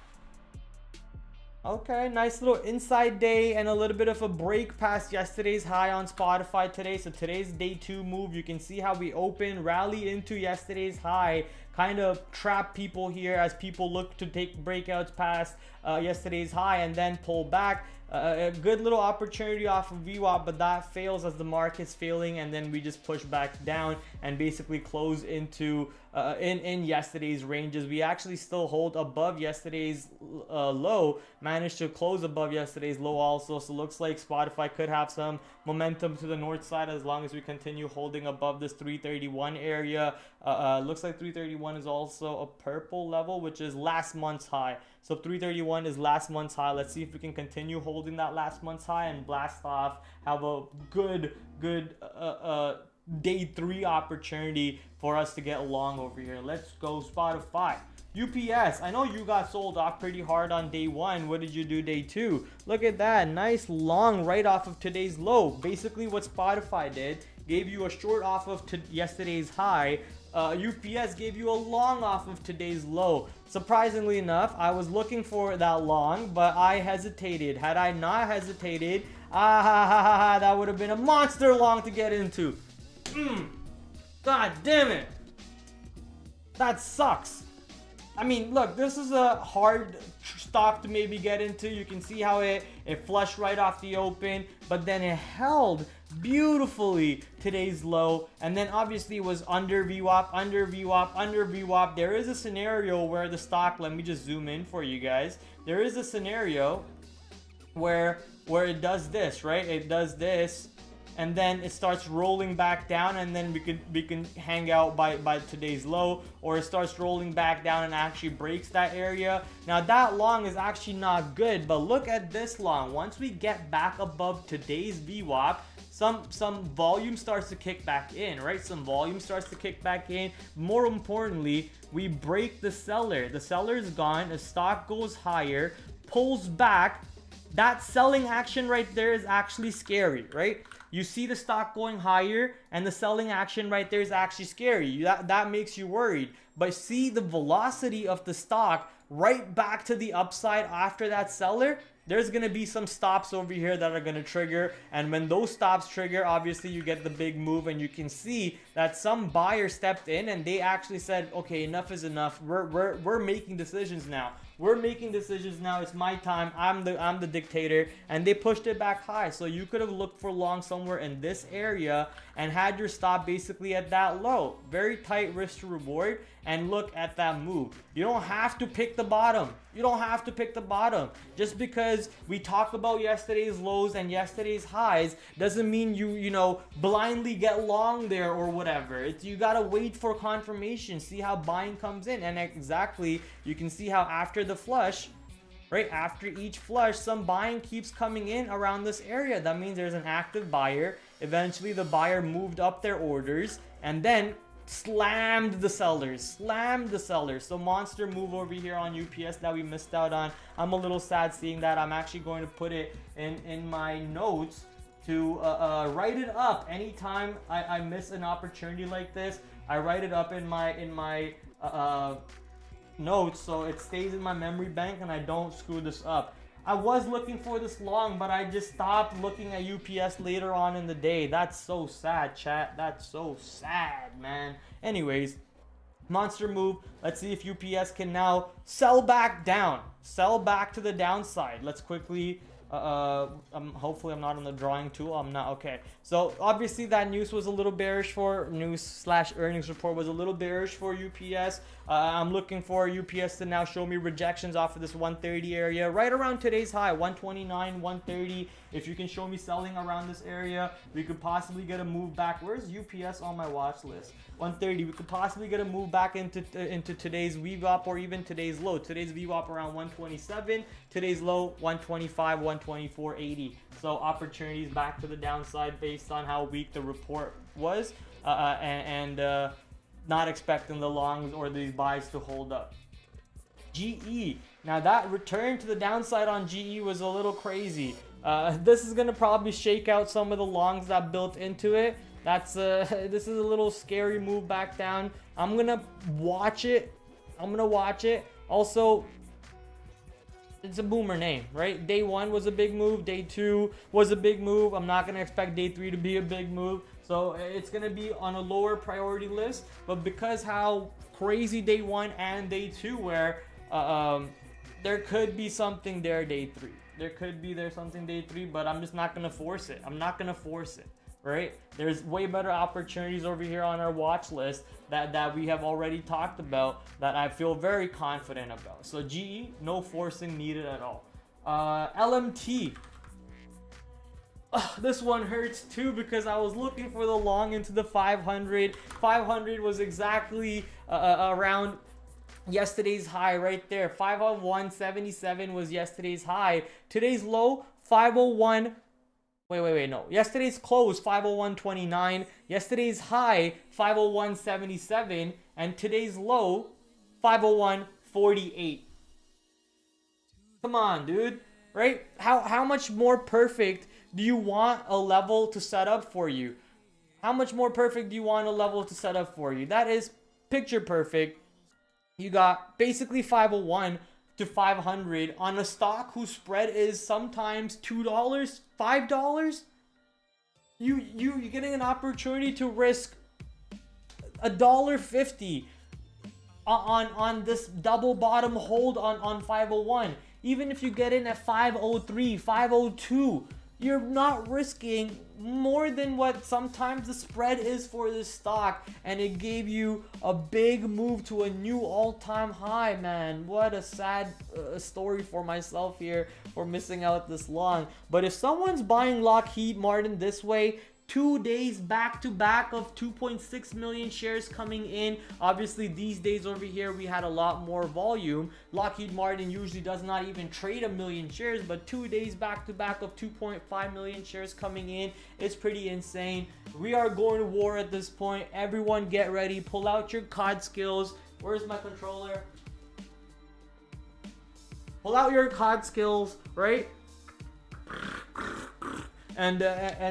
Okay, nice little inside day and a little bit of a break past yesterday's high on Spotify today. So today's day 2 move, you can see how we open, rally into yesterday's high, kind of trap people here as people look to take breakouts past yesterday's high and then pull back. A good little opportunity off of VWAP, but that fails as the market's failing, and then we just push back down and basically close into in yesterday's ranges. We actually still hold above yesterday's low, managed to close above yesterday's low also. So looks like Spotify could have some momentum to the north side as long as we continue holding above this 331 area. Looks like 331 is also a purple level, which is last month's high. So 331 is last month's high. Let's see if we can continue holding that last month's high and blast off, have a good day 3 opportunity for us to get long over here. Let's go Spotify. UPS, I know you got sold off pretty hard on day 1. What did you do day 2? Look at that, nice long right off of today's low. Basically what Spotify did, gave you a short off of yesterday's high. UPS gave you a long off of today's low. Surprisingly enough, I was looking for that long, but I hesitated. Had I not hesitated, that would have been a monster long to get into. God damn it. That sucks. I mean, look, this is a hard stock to maybe get into. You can see how it flushed right off the open, but then it held beautifully today's low, and then obviously it was under VWAP, under VWAP, under VWAP. There is a scenario where the stock, let me just zoom in for you guys. There is a scenario where it does this, right? It does this, and then it starts rolling back down, and then we can hang out by today's low, or it starts rolling back down and actually breaks that area. Now that long is actually not good, but look at this long. Once we get back above today's VWAP, some volume starts to kick back in, right? Some volume starts to kick back in. More importantly, we break the seller. The seller is gone. The stock goes higher, pulls back. That selling action right there is actually scary, right? You see the stock going higher, and the selling action right there is actually scary. That makes you worried. But see the velocity of the stock right back to the upside after that seller. There's going to be some stops over here that are going to trigger, and when those stops trigger, obviously you get the big move, and you can see that some buyer stepped in and they actually said, okay, enough is enough. We're making decisions now. We're making decisions now. It's my time. I'm the dictator, and they pushed it back high. So you could have looked for long somewhere in this area and had your stop basically at that low. Very tight risk to reward, and look at that move. You don't have to pick the bottom. You don't have to pick the bottom. Just because we talk about yesterday's lows and yesterday's highs doesn't mean you blindly get long there or whatever. You gotta wait for confirmation, see how buying comes in, and exactly you can see how after the flush, right after each flush, some buying keeps coming in around this area. That means there's an active buyer. Eventually the buyer moved up their orders and then slammed the sellers. So monster move over here on UPS that we missed out on. I'm a little sad seeing that. I'm actually going to put it in my notes to write it up anytime I miss an opportunity like this. I write it up in my notes so it stays in my memory bank and I don't screw this up. I was looking for this long, but I just stopped looking at UPS later on in the day. That's so sad, chat. That's so sad, man. Anyways, monster move. Let's see if UPS can now sell back down. Sell back to the downside. Let's quickly... hopefully I'm not on the drawing tool. I'm not. Okay, so obviously that news was a little bearish for earnings report was a little bearish for UPS. I'm looking for UPS to now show me rejections off of this 130 area, right around today's high, 129, 130. If you can show me selling around this area, we could possibly get a move back. Where's UPS on my watch list? 130. We could possibly get a move back into today's VWAP or even today's low. Today's VWAP around 127. Today's low 125, 124.80. So opportunities back to the downside based on how weak the report was, and not expecting the longs or these buys to hold up. GE. Now that return to the downside on GE was a little crazy. This is gonna probably shake out some of the longs that built into it. That's this is a little scary move back down. I'm gonna watch it. Also, it's a boomer name, right? Day 1 was a big move. Day 2 was a big move. I'm not gonna expect day 3 to be a big move. So it's gonna be on a lower priority list. But because how crazy day 1 and day 2 were, there could be something there day 3. There's something day 3, but I'm just not gonna force it. Right? There's way better opportunities over here on our watch list that we have already talked about that I feel very confident about. So GE, no forcing needed at all. LMT. This one hurts too because I was looking for the long into the 500. 500 was exactly around yesterday's high right there. 501.77 was yesterday's high. Today's low 501. Wait, no. Yesterday's close 501.29. Yesterday's high 501.77, and today's low 501.48. Come on, dude. Right? How much more perfect do you want a level to set up for you? How much more perfect do you want a level to set up for you? That is picture perfect. You got basically 501 to 500 on a stock whose spread is sometimes $2, $5. You're getting an opportunity to risk $1.50 on this double bottom hold on 501. Even if you get in at 503, 502, you're not risking more than what sometimes the spread is for this stock, and it gave you a big move to a new all-time high, man. What a sad story for myself here for missing out this long. But if someone's buying Lockheed Martin this way, 2 days back to back of 2.6 million shares coming in. Obviously these days over here we had a lot more volume. Lockheed Martin usually does not even trade 1 million shares, but 2 days back to back of 2.5 million shares coming in, it's pretty insane. We are going to war at this point. Everyone get ready, pull out your COD skills. Where's my controller? Pull out your COD skills, right? And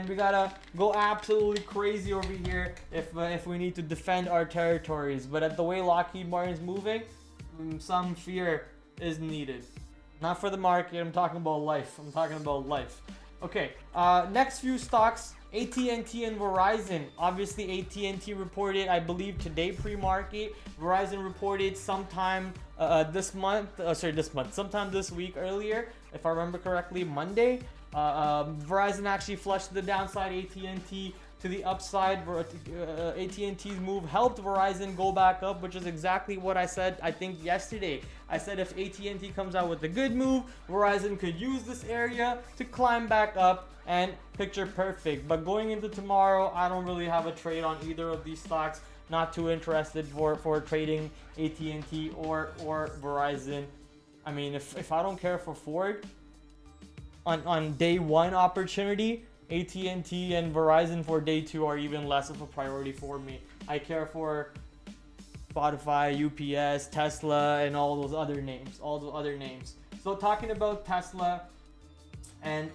we gotta go absolutely crazy over here if we need to defend our territories. But at the way Lockheed Martin's moving, some fear is needed. Not for the market. I'm talking about life. Okay. Next few stocks: AT&T and Verizon. Obviously, AT&T reported, I believe, today pre-market. Verizon reported sometime sometime this week earlier, if I remember correctly, Monday. Verizon actually flushed to the downside, AT&T to the upside. AT&T's move helped Verizon go back up, which is exactly what I said, I think, yesterday. I said if AT&T comes out with a good move, Verizon could use this area to climb back up, and picture perfect. But going into tomorrow, I don't really have a trade on either of these stocks. Not too interested for trading AT&T or Verizon. I mean, if I don't care for Ford on day 1 opportunity, AT&T and Verizon for day 2 are even less of a priority for me. I care for Spotify, UPS, Tesla, and all those other names. So talking about Tesla and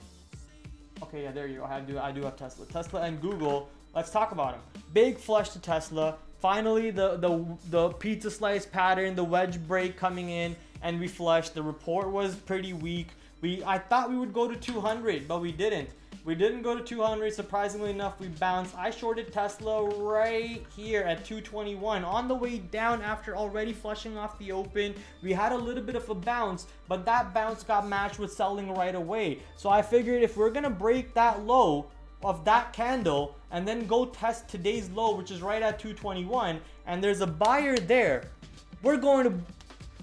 okay, yeah, there you go. I do have Tesla and Google. Let's talk about them. Big flush to Tesla. Finally, the pizza slice pattern, the wedge break coming in, and we flushed. The report was pretty weak. I thought we would go to 200, but we didn't. We didn't go to 200. Surprisingly enough, we bounced. I shorted Tesla right here at 221 on the way down after already flushing off the open. We had a little bit of a bounce, but that bounce got matched with selling right away. So I figured if we're gonna break that low of that candle and then go test today's low, which is right at 221, and there's a buyer there, we're going to,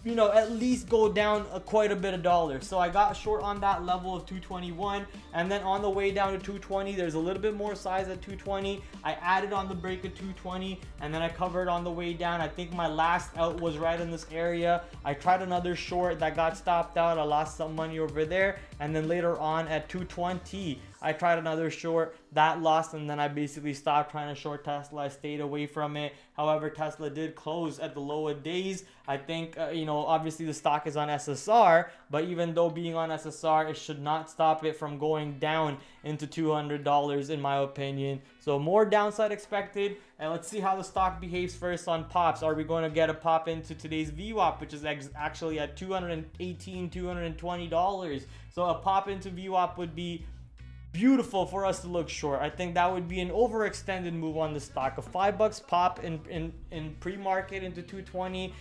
you know, at least go down quite a bit of dollars. So I got short on that level of 221, and then on the way down to 220, there's a little bit more size at 220. I added on the break of 220, and then I covered on the way down. I think my last out was right in this area. I tried another short that got stopped out. I lost some money over there, and then later on at 220, I tried another short that lost, and then I basically stopped trying to short Tesla. I stayed away from it. However, Tesla did close at the low of days. I think you know, obviously the stock is on SSR, but even though being on SSR, it should not stop it from going down into $200 in my opinion. So more downside expected, and let's see how the stock behaves first on pops. Are we going to get a pop into today's VWAP, which is actually at $218, $220? So a pop into VWAP would be beautiful for us to look short. I think that would be an overextended move on the stock. A $5 pop in pre-market into 220,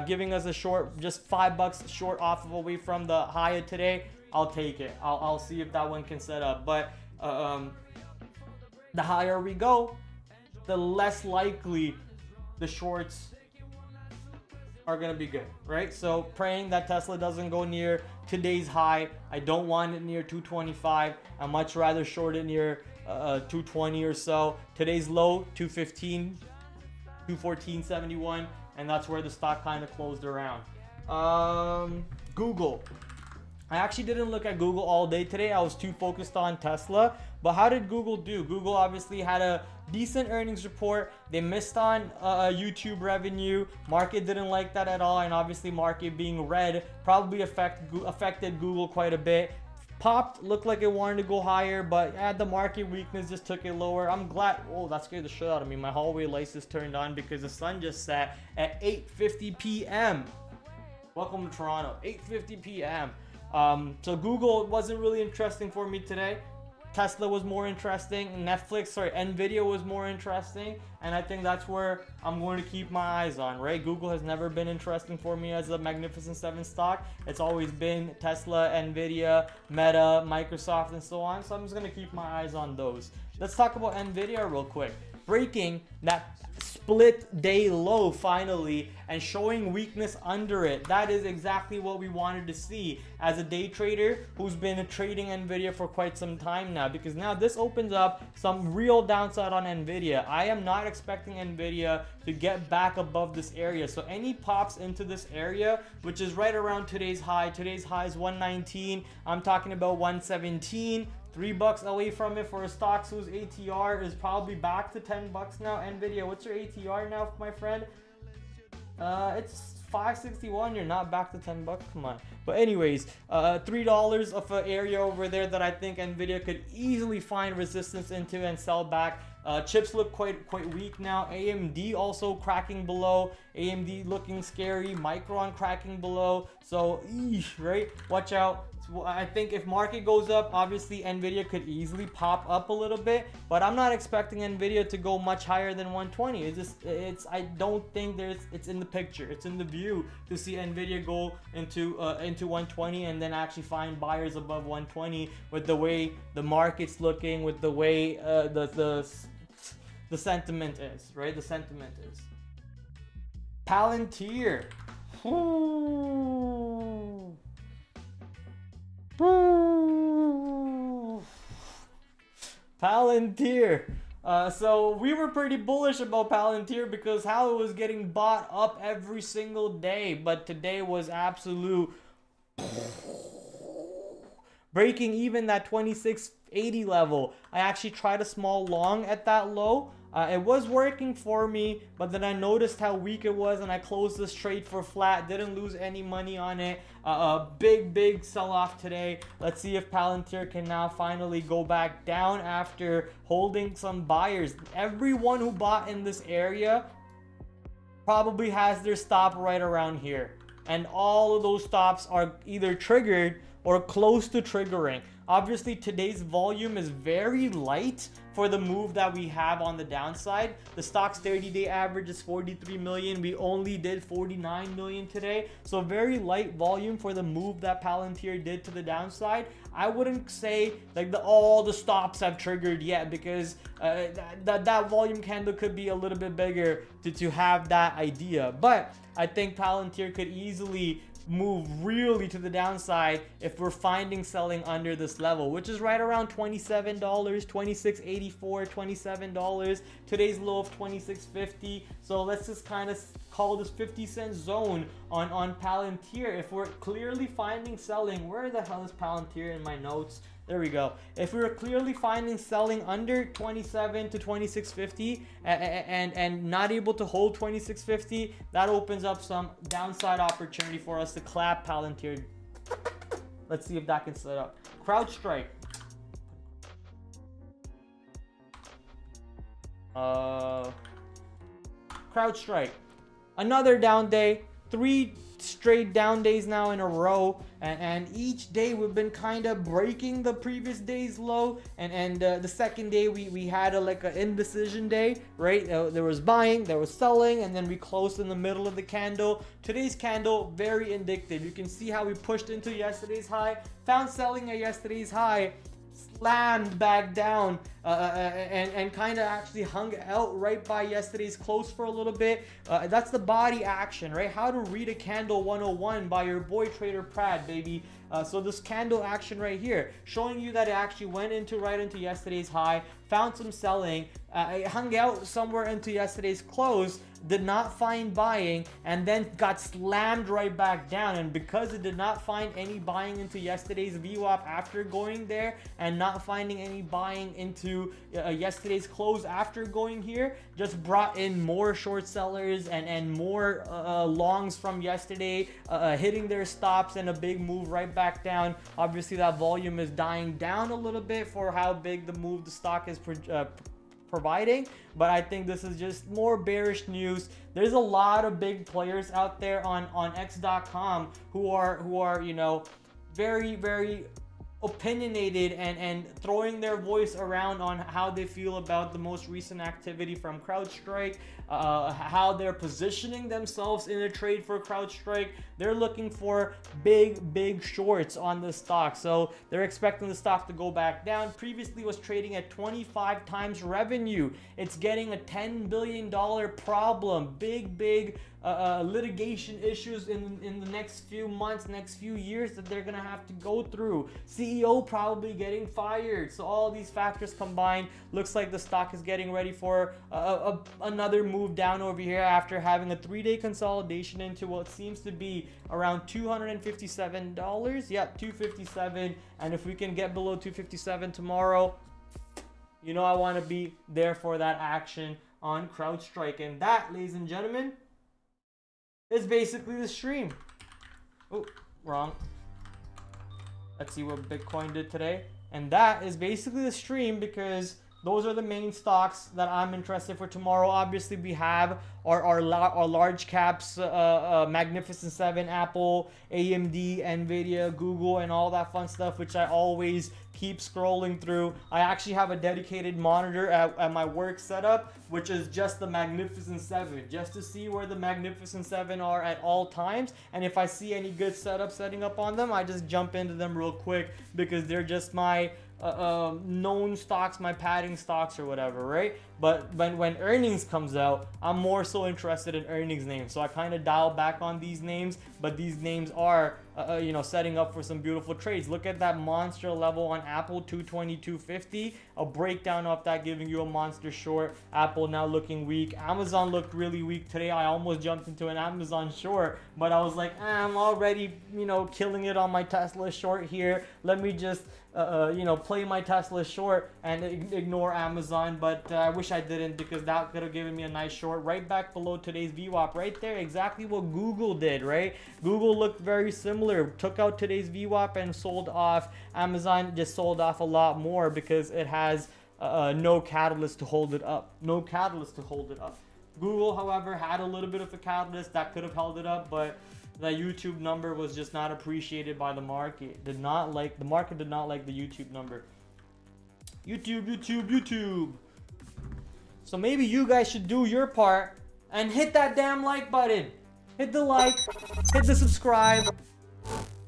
giving us a short, just $5 short off of away from the high of today. I'll take it. I'll see if that one can set up. But the higher we go, the less likely the shorts are gonna be good, right? So praying that Tesla doesn't go near today's high. I don't want it near 225. I much rather short it near 220 or so. Today's low 215, 214.71, and that's where the stock kind of closed around. Google. I actually didn't look at Google all day today. I was too focused on Tesla. But how did Google do? Google obviously had a decent earnings report. They missed on YouTube revenue. Market didn't like that at all. And obviously market being red probably affected Google quite a bit. Popped, looked like it wanted to go higher, but the market weakness just took it lower. I'm glad. Oh, that scared the shit out of me. My hallway lights just turned on because the sun just set at 8:50 p.m. Welcome to Toronto, 8:50 p.m. So Google wasn't really interesting for me today. Tesla was more interesting. Nvidia was more interesting. And I think that's where I'm going to keep my eyes on, right? Google has never been interesting for me as a Magnificent 7 stock. It's always been Tesla, Nvidia, Meta, Microsoft, and so on. So I'm just going to keep my eyes on those. Let's talk about Nvidia real quick. Breaking that split day low finally and showing weakness under it. That is exactly what we wanted to see as a day trader who's been trading Nvidia for quite some time now, because now this opens up some real downside on Nvidia. I am not expecting Nvidia to get back above this area. So any pops into this area, which is right around today's high. Today's high is 119. I'm talking about 117. $3 away from it for a stock whose ATR is probably back to $10 now. Nvidia, what's your ATR now, my friend? It's 561. You're not back to $10. Come on. But anyways, $3 of an area over there that I think Nvidia could easily find resistance into and sell back. Chips look quite weak now. AMD also cracking below. AMD looking scary. Micron cracking below. So, right? Watch out. I think if market goes up, obviously Nvidia could easily pop up a little bit, but I'm not expecting Nvidia to go much higher than 120. I don't think it's in the picture. It's in the view to see Nvidia go into 120 and then actually find buyers above 120 with the way the market's looking, with the way the sentiment is, right? The sentiment is. Palantir. Ooh. Palantir. So we were pretty bullish about Palantir because how it was getting bought up every single day, but today was absolute breaking even that 2680 level. I actually tried a small long at that low. It was working for me, but then I noticed how weak it was and I closed this trade for flat. Didn't lose any money on it. Big sell-off today. Let's see if Palantir can now finally go back down after holding some buyers. Everyone who bought in this area probably has their stop right around here. And all of those stops are either triggered or close to triggering. Obviously, today's volume is very light for the move that we have on the downside. The stock's 30-day average is 43 million. We only did 49 million today. So very light volume for the move that Palantir did to the downside. I wouldn't say like all the stops have triggered yet, because that volume candle could be a little bit bigger to have that idea. But I think Palantir could easily move really to the downside if we're finding selling under this level, which is right around $27, $26.84, $27. Today's low of $26.50. So let's just kind of call this 50-cent zone on Palantir. If we're clearly finding selling, where the hell is Palantir in my notes? There we go. If we were clearly finding selling under 27 to 26.50 and not able to hold 26.50, that opens up some downside opportunity for us to clap Palantir. Let's see if that can set up. CrowdStrike. CrowdStrike. Another down day. 3 straight down days now in a row, and each day we've been kind of breaking the previous day's low, and the second day we had like an indecision day, right? There was buying, there was selling, and then we closed in the middle of the candle. Today's candle, very indicative. You can see how we pushed into yesterday's high, found selling at yesterday's high, slammed back down, and kind of actually hung out right by yesterday's close for a little bit. That's the body action, right? How to read a candle 101 by your boy TraderPrad, baby. So this candle action right here, showing you that it actually went right into yesterday's high, found some selling, it hung out somewhere into yesterday's close, did not find buying, and then got slammed right back down. And because it did not find any buying into yesterday's VWAP after going there, and not finding any buying into yesterday's close after going here, just brought in more short sellers and more longs from yesterday, hitting their stops, and a big move right back down. Obviously that volume is dying down a little bit for how big the move the stock is providing, but I think this is just more bearish news. There's a lot of big players out there on X.com who are you know, very opinionated and throwing their voice around on how they feel about the most recent activity from CrowdStrike, how they're positioning themselves in a trade for CrowdStrike. They're looking for big shorts on the stock, so they're expecting the stock to go back down. Previously was trading at 25 times revenue. It's getting a $10 billion problem. Big litigation issues in the next few months, next few years that they're gonna have to go through. CEO probably getting fired. So all these factors combined, looks like the stock is getting ready for another move down over here after having a 3-day consolidation into what seems to be around $257. Yep, 257. And if we can get below 257 tomorrow, you know I want to be there for that action on CrowdStrike. And that, ladies and gentlemen, is basically the stream. Oh, wrong. Let's see what Bitcoin did today. And that is basically the stream, because those are the main stocks that I'm interested for tomorrow. Obviously, we have our large caps, Magnificent 7, Apple, AMD, Nvidia, Google, and all that fun stuff, which I always keep scrolling through. I actually have a dedicated monitor at my work setup, which is just the Magnificent 7, just to see where the Magnificent 7 are at all times. And if I see any good setup setting up on them, I just jump into them real quick, because they're just my known stocks, my padding stocks or whatever, right? But when earnings comes out, I'm more so interested in earnings names, so I kind of dial back on these names. But these names are you know, setting up for some beautiful trades. Look at that monster level on Apple, 222.50. A breakdown of that giving you a monster short. Apple now looking weak. Amazon looked really weak today. I almost jumped into an Amazon short, but I was like, I'm already, you know, killing it on my Tesla short here. Let me just you know, play my Tesla short and ignore Amazon. But I wish I didn't, because that could have given me a nice short right back below today's VWAP right there. Exactly what Google did, right? Google looked very similar, took out today's VWAP and sold off. Amazon just sold off a lot more because it has no catalyst to hold it up. No catalyst to hold it up. Google, however, had a little bit of a catalyst that could have held it up, but that YouTube number was just not appreciated by the market. The market did not like the YouTube number. YouTube. So maybe you guys should do your part and hit that damn like button. Hit the like, hit the subscribe.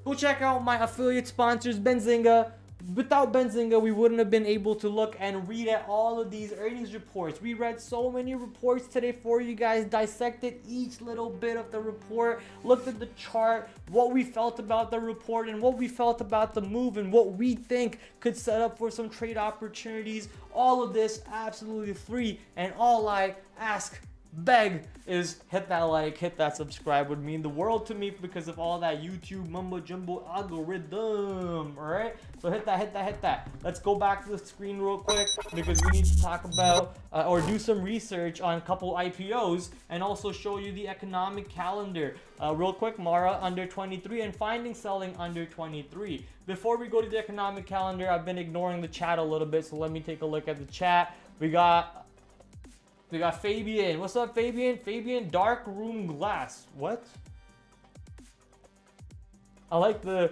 Go check out my affiliate sponsors, Benzinga. Without Benzinga, we wouldn't have been able to look and read at all of these earnings reports. We read so many reports today for you guys, dissected each little bit of the report, looked at the chart, what we felt about the report and what we felt about the move and what we think could set up for some trade opportunities. All of this absolutely free, and all I ask, beg, is hit that like, hit that subscribe. Would mean the world to me because of all that YouTube mumbo jumbo algorithm. All right, so hit that. Let's go back to the screen real quick because we need to talk about or do some research on a couple IPOs and also show you the economic calendar real quick. Mara under 23 and finding selling under 23. Before we go to the economic calendar, I've been ignoring the chat a little bit, so let me take a look at the chat. We got Fabian. What's up, Fabian? Fabian, dark room glass. What? I like the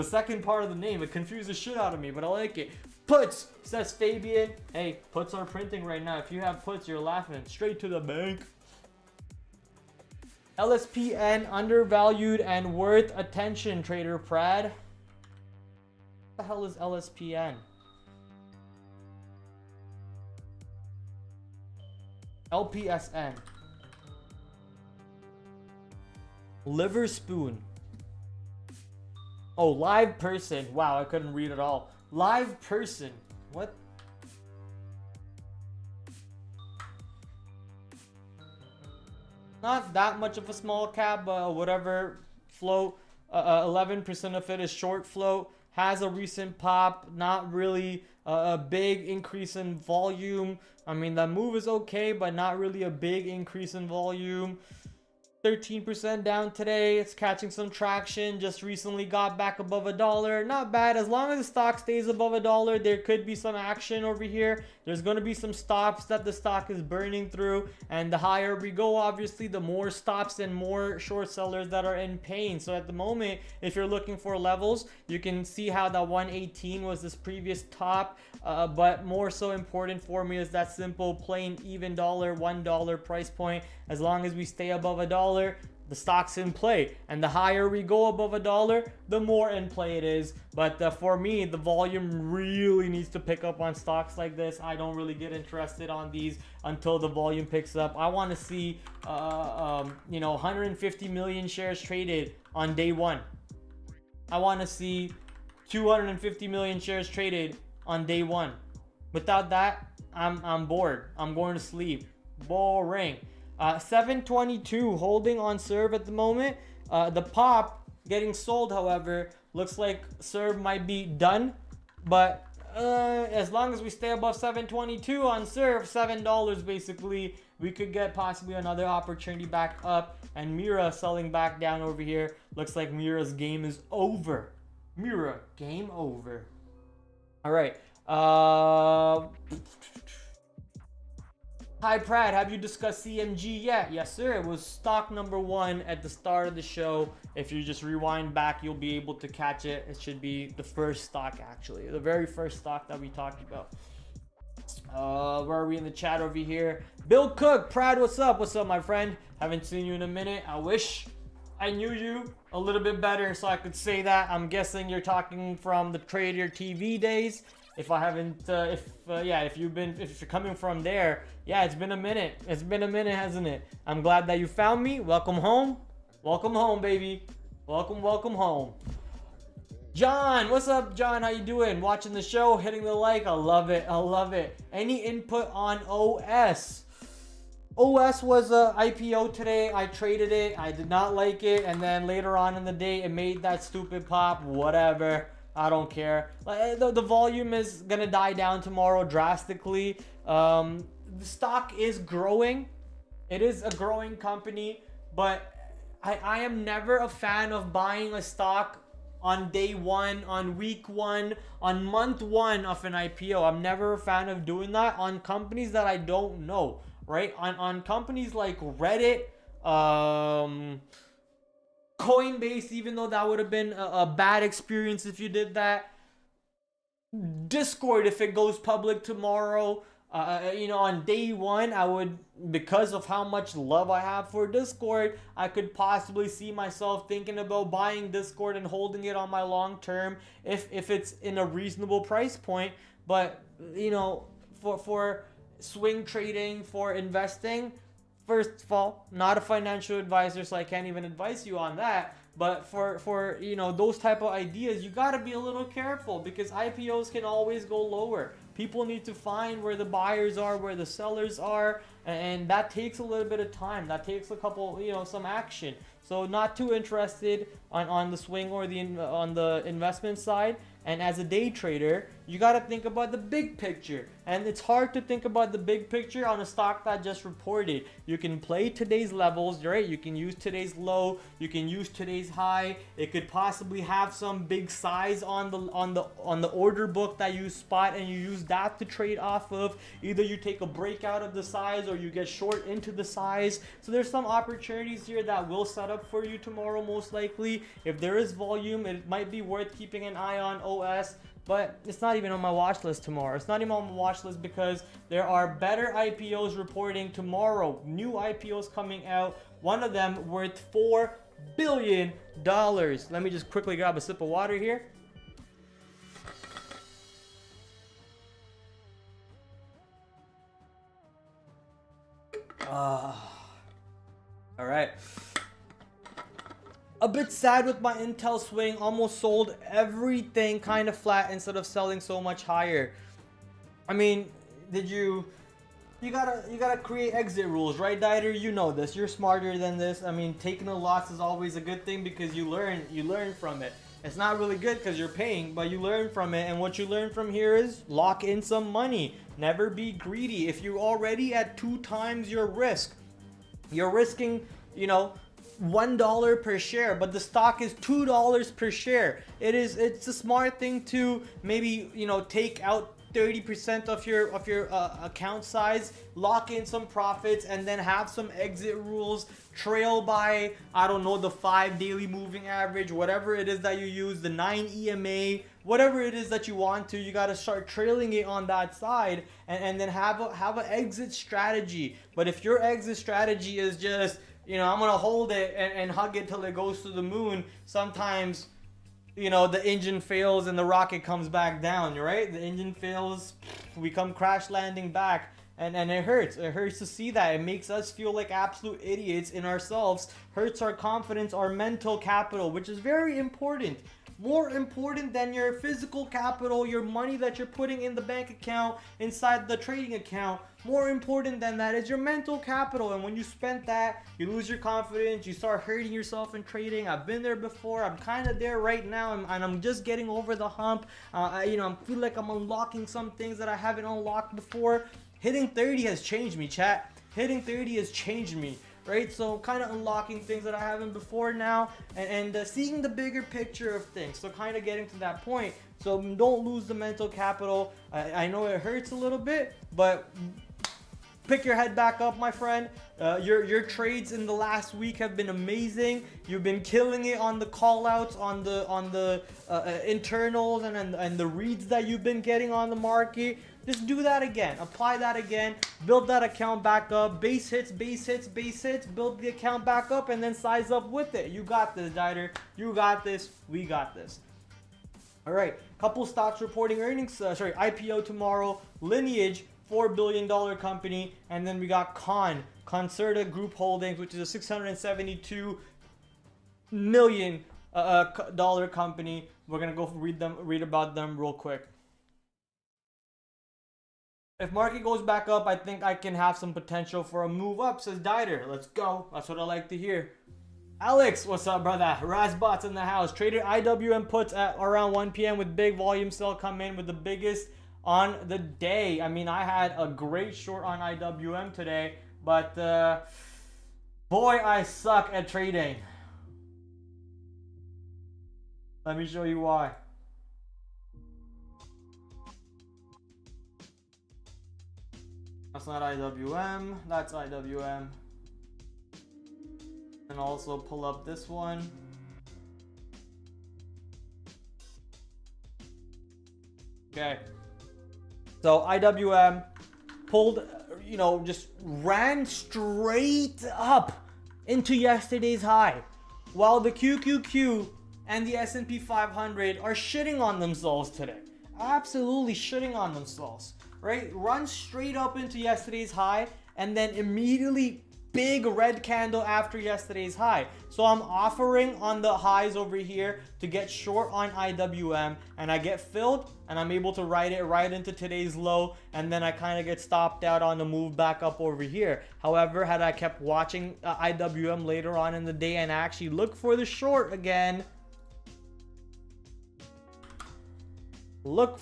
second part of the name. It confused the shit out of me, but I like it. Puts, says Fabian. Hey, puts are printing right now. If you have puts, you're laughing. Straight to the bank. LSPN, undervalued and worth attention, TraderPrad. What the hell is LSPN? LPSN. Liver spoon. Oh, live person. Wow, I couldn't read it all. Live person. What? Not that much of a small cap, but whatever. Float. 11% of it is short float. Has a recent pop. Not really a big increase in volume. I mean, that move is okay, but not really a big increase in volume. 13% down today. It's catching some traction. Just recently got back above $1. Not bad. As long as the stock stays above $1, there could be some action over here. There's going to be some stops that the stock is burning through. And the higher we go, obviously, the more stops and more short sellers that are in pain. So at the moment, if you're looking for levels, you can see how that 118 was this previous top. But more so important for me is that simple, plain, even dollar, $1 price point. As long as we stay above $1, the stock's in play, and the higher we go above $1, the more in play it is. But for me, the volume really needs to pick up on stocks like this. I don't really get interested on these until the volume picks up. I want to see 150 million shares traded on day one. I want to see 250 million shares traded on day one. Without that, I'm bored. I'm going to sleep. Boring. 722 holding on serve at the moment. The pop getting sold, however, looks like serve might be done, but as long as we stay above 722 on serve, $7 basically, we could get possibly another opportunity back up. And Mira selling back down over here. Looks like Mira's game is over. Mira, game over. All right. Hi Prad, have you discussed CMG yet? Yes sir, it was stock number 1 at the start of the show. If you just rewind back, you'll be able to catch it. It should be the first stock, actually, the very first stock that we talked about. Where are we in the chat over here? Bill Cook, Prad, what's up? What's up, my friend? Haven't seen you in a minute. I wish I knew you a little bit better so I could say that. I'm guessing you're talking from the Trader TV days. If I haven't, if you're coming from there, yeah, it's been a minute. It's been a minute, hasn't it? I'm glad that you found me. Welcome home. Welcome home, baby. Welcome home. John, what's up, John? How you doing? Watching the show, hitting the like. I love it. I love it. Any input on OS? OS was a IPO today. I traded it. I did not like it, and then later on in the day, it made that stupid pop. Whatever. I don't care. The volume is gonna die down tomorrow drastically. The stock is growing. It is a growing company, but I am never a fan of buying a stock on day one, on week one, on month one of an IPO. I'm never a fan of doing that on companies that I don't know, right? On companies like Reddit, Coinbase, even though that would have been a bad experience if you did that. Discord, if it goes public tomorrow, on day one, I would, because of how much love I have for Discord, I could possibly see myself thinking about buying Discord and holding it on my long term if it's in a reasonable price point. But for swing trading, for investing, first of all, not a financial advisor, so I can't even advise you on that. But for those type of ideas, you got to be a little careful, because IPOs can always go lower. People need to find where the buyers are, where the sellers are, and that takes a little bit of time. That takes a couple, some action. So not too interested on the swing or on the investment side. And as a day trader, you got to think about the big picture. And it's hard to think about the big picture on a stock that just reported. You can play today's levels, right? You can use today's low, you can use today's high. It could possibly have some big size on the order book that you spot, and you use that to trade off of. Either you take a breakout of the size, or you get short into the size. So there's some opportunities here that will set up for you tomorrow, most likely. If there is volume, it might be worth keeping an eye on OS. But it's not even on my watch list tomorrow. It's not even on my watch list because there are better IPOs reporting tomorrow. New IPOs coming out. One of them worth $4 billion. Let me just quickly grab a sip of water here. All right. A bit sad with my Intel swing. Almost sold everything kind of flat instead of selling so much higher. I mean, you gotta create exit rules, right, Dieter? You know this. You're smarter than this. I mean, taking a loss is always a good thing because you learn from it. It's not really good because you're paying, but you learn from it. And what you learn from here is lock in some money. Never be greedy. If you're already at 2 times your risk, you're risking, $1 per share, but the stock is $2 per share. It's a smart thing to maybe take out 30% of your account size, lock in some profits, and then have some exit rules. Trail by, I don't know, the 5 daily moving average, whatever it is that you use, the 9 EMA, whatever it is that you want to. You got to start trailing it on that side, and then have an exit strategy. But if your exit strategy is just I'm gonna hold it and hug it till it goes to the moon, sometimes the engine fails and the rocket comes back down, right? The engine fails, we come crash landing back, and it hurts. It hurts to see that. It makes us feel like absolute idiots in ourselves, hurts our confidence, our mental capital, which is very important. More important than your physical capital, your money that you're putting in the bank account, inside the trading account. More important than that is your mental capital. And when you spend that, you lose your confidence, you start hurting yourself in trading. I've been there before. I'm kind of there right now, and I'm just getting over the hump. I feel like I'm unlocking some things that I haven't unlocked before. Hitting 30 has changed me, chat. Hitting 30 has changed me. Right, so kind of unlocking things that I haven't before now, and seeing the bigger picture of things. So kind of getting to that point. So don't lose the mental capital. I know it hurts a little bit, but pick your head back up, my friend. Your trades in the last week have been amazing. You've been killing it on the call outs, on the internals, and the reads that you've been getting on the market. Just do that again. Apply that again. Build that account back up. Base hits, base hits, base hits. Build the account back up and then size up with it. You got this, Dieter. You got this. We got this. All right. Couple stocks reporting earnings. IPO tomorrow. Lineage, $4 billion company. And then we got Concerta Group Holdings, which is a $672 million dollar company. We're going to go read about them real quick. If market goes back up, I think I can have some potential for a move up, says Dieter. Let's go. That's what I like to hear. Alex, what's up, brother? Razbot's in the house. Traded IWM puts at around 1 p.m. with big volume sell come in with the biggest on the day. I mean, I had a great short on IWM today, but boy, I suck at trading. Let me show you why. That's not IWM, that's IWM. And also pull up this one. Okay. So IWM pulled, just ran straight up into yesterday's high, while the QQQ and the S&P 500 are shitting on themselves today. Absolutely shitting on themselves, right? Run straight up into yesterday's high and then immediately big red candle after yesterday's high. So I'm offering on the highs over here to get short on IWM, and I get filled and I'm able to ride it right into today's low, and then I kind of get stopped out on the move back up over here. However, had I kept watching IWM later on in the day and actually look for the short again, boy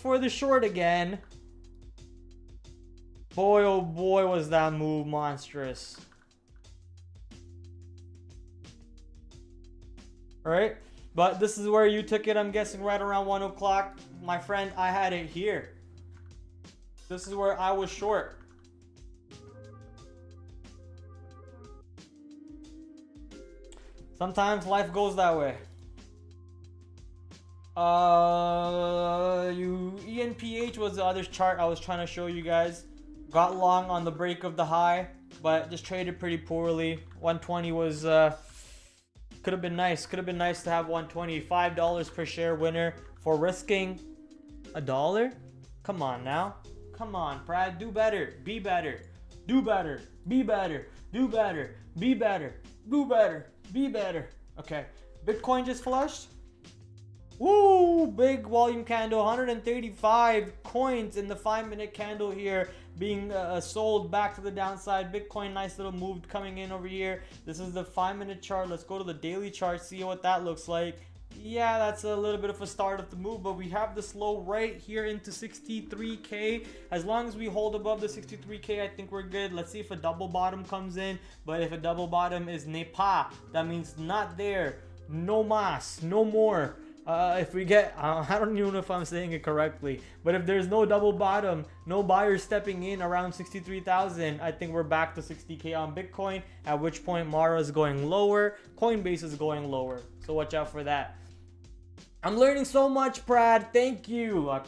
oh boy was that move monstrous. Right? But this is where you took it, I'm guessing, right around 1 o'clock. My friend, I had it here. This is where I was short. Sometimes life goes that way. ENPH was the other chart I was trying to show you guys. Got long on the break of the high, but just traded pretty poorly. 120 was... could have been nice. Could have been nice to have 120. $5 per share winner for risking $1. Come on now. Come on, Brad. Do better. Be better. Do better. Be better. Do better. Be better. Do better. Be better. Okay. Bitcoin just flushed. Woo! Big volume candle. 135 coins in the 5-minute candle here being sold back to the downside. Bitcoin, nice little move coming in over here. This is the 5-minute chart. Let's go to the daily chart, see what that looks like. Yeah, that's a little bit of a start of the move, but we have this low right here into 63K. As long as we hold above the 63K, I think we're good. Let's see if a double bottom comes in. But if a double bottom is ne pas, that means not there. No mas, no more. If we get, I don't even know if I'm saying it correctly, but if there's no double bottom, no buyers stepping in around 63,000, I think we're back to 60K on Bitcoin, at which point Mara is going lower, Coinbase is going lower. So watch out for that. I'm learning so much, Brad. Thank you. I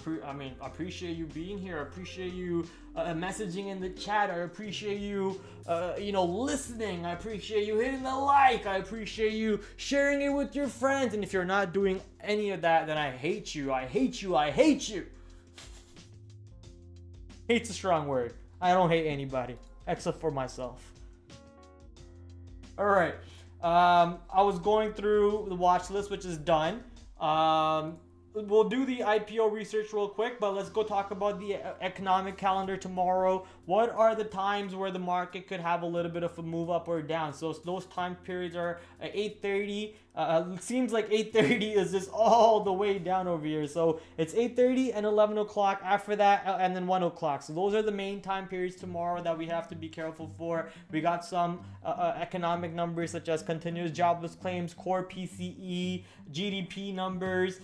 appreciate you being here. I appreciate you messaging in the chat. I appreciate you, listening. I appreciate you hitting the like. I appreciate you sharing it with your friends. And if you're not doing any of that, then I hate you. I hate you. I hate you. Hate's a strong word. I don't hate anybody except for myself. All right. I was going through the watch list, which is done. We'll do the IPO research real quick, but let's go talk about the economic calendar tomorrow. What are the times where the market could have a little bit of a move up or down? So those time periods are 8:30. It seems like 8:30 is just all the way down over here. So it's 8:30 and 11 o'clock after that, and then 1 o'clock. So those are the main time periods tomorrow that we have to be careful for. We got some economic numbers such as continuous jobless claims, core PCE, GDP numbers,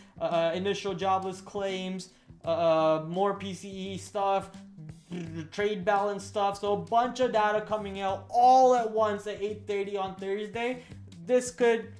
initial jobless claims, more PCE stuff, trade balance stuff. So a bunch of data coming out all at once at 8:30 on Thursday. This could,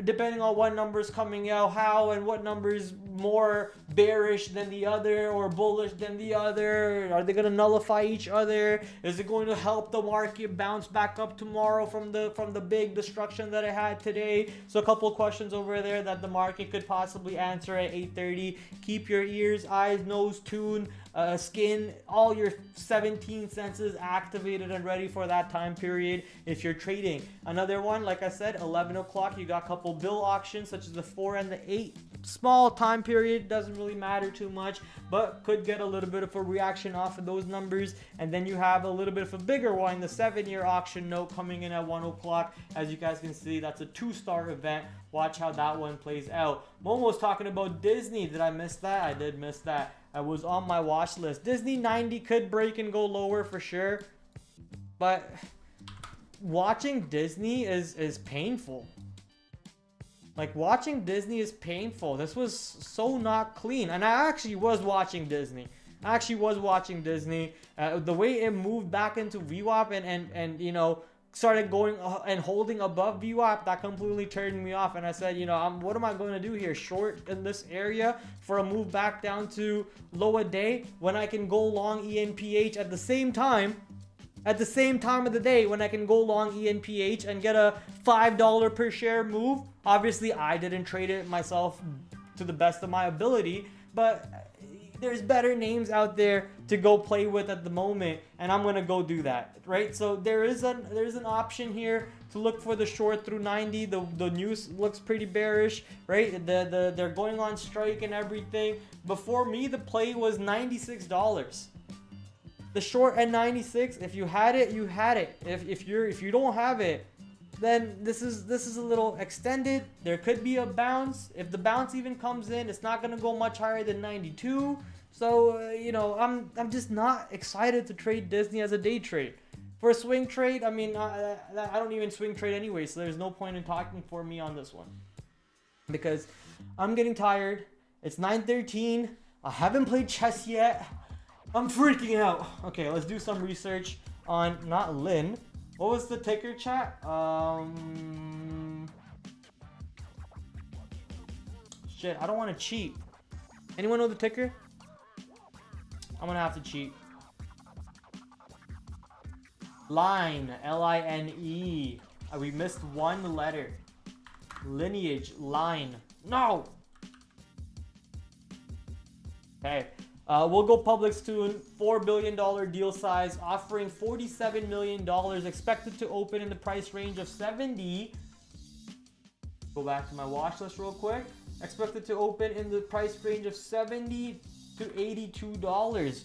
depending on what numbers coming out, how and what numbers more bearish than the other or bullish than the other. Are they going to nullify each other? Is it going to help the market bounce back up tomorrow from the big destruction that it had today? So a couple of questions over there that the market could possibly answer at 8:30. Keep your ears, eyes, nose tuned, skin, all your 17 senses activated and ready for that time period if you're trading. Another one, like I said, 11 o'clock, you got a couple bill auctions such as the 4 and the 8. Small time period, doesn't really matter too much, but could get a little bit of a reaction off of those numbers. And then you have a little bit of a bigger one, the 7-year auction note coming in at 1 o'clock. As you guys can see, that's a 2-star event. Watch how that one plays out. Momo's talking about Disney. Did I miss that? I did miss that. I was on my watch list. Disney 90 could break and go lower for sure, but watching Disney is painful. Like, watching Disney is painful. This was so not clean. And I actually was watching Disney. The way it moved back into VWAP and started going and holding above VWAP, that completely turned me off. And I said, you know, what am I going to do here? Short in this area for a move back down to low a day when I can go long ENPH at the same time of the day, when I can go long ENPH and get a $5 per share move. Obviously, I didn't trade it myself to the best of my ability, but there's better names out there to go play with at the moment, and I'm gonna go do that, right? So there's an option here to look for the short through 90. The news looks pretty bearish, right? They're going on strike and everything. Before me, the play was $96. The short at 96. If you had it, you had it. If you don't have it, then this is a little extended. There could be a bounce. If the bounce even comes in, it's not gonna go much higher than 92. So you know, I'm just not excited to trade Disney as a day trade. For a swing trade, I mean, I don't even swing trade anyway, so there's no point in talking for me on this one, because I'm getting tired. It's 9:13. I haven't played chess yet. I'm freaking out. Okay, let's do some research on not Lin. What was the ticker, chat? Shit, I don't want to cheat. Anyone know the ticker? I'm gonna have to cheat. Line, L-I-N-E. We missed one letter. Lineage, line. No! Okay. We'll go public soon. $4 billion deal size, offering $47 million. Expected to open in the price range of 70. Go back to my watch list real quick. Expected to open in the price range of $70 to $82.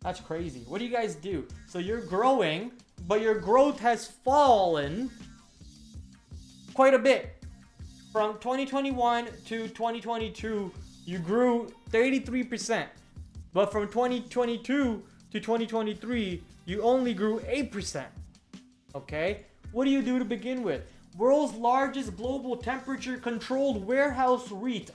That's crazy. What do you guys do? So you're growing, but your growth has fallen quite a bit. From 2021 to 2022, you grew 33%. But from 2022 to 2023, you only grew 8%. Okay? What do you do to begin with? World's largest global temperature-controlled warehouse REIT.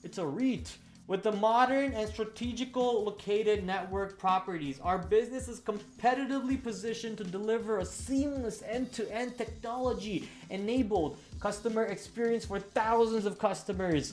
It's a REIT. With the modern and strategical located network properties, our business is competitively positioned to deliver a seamless end-to-end technology-enabled customer experience for thousands of customers.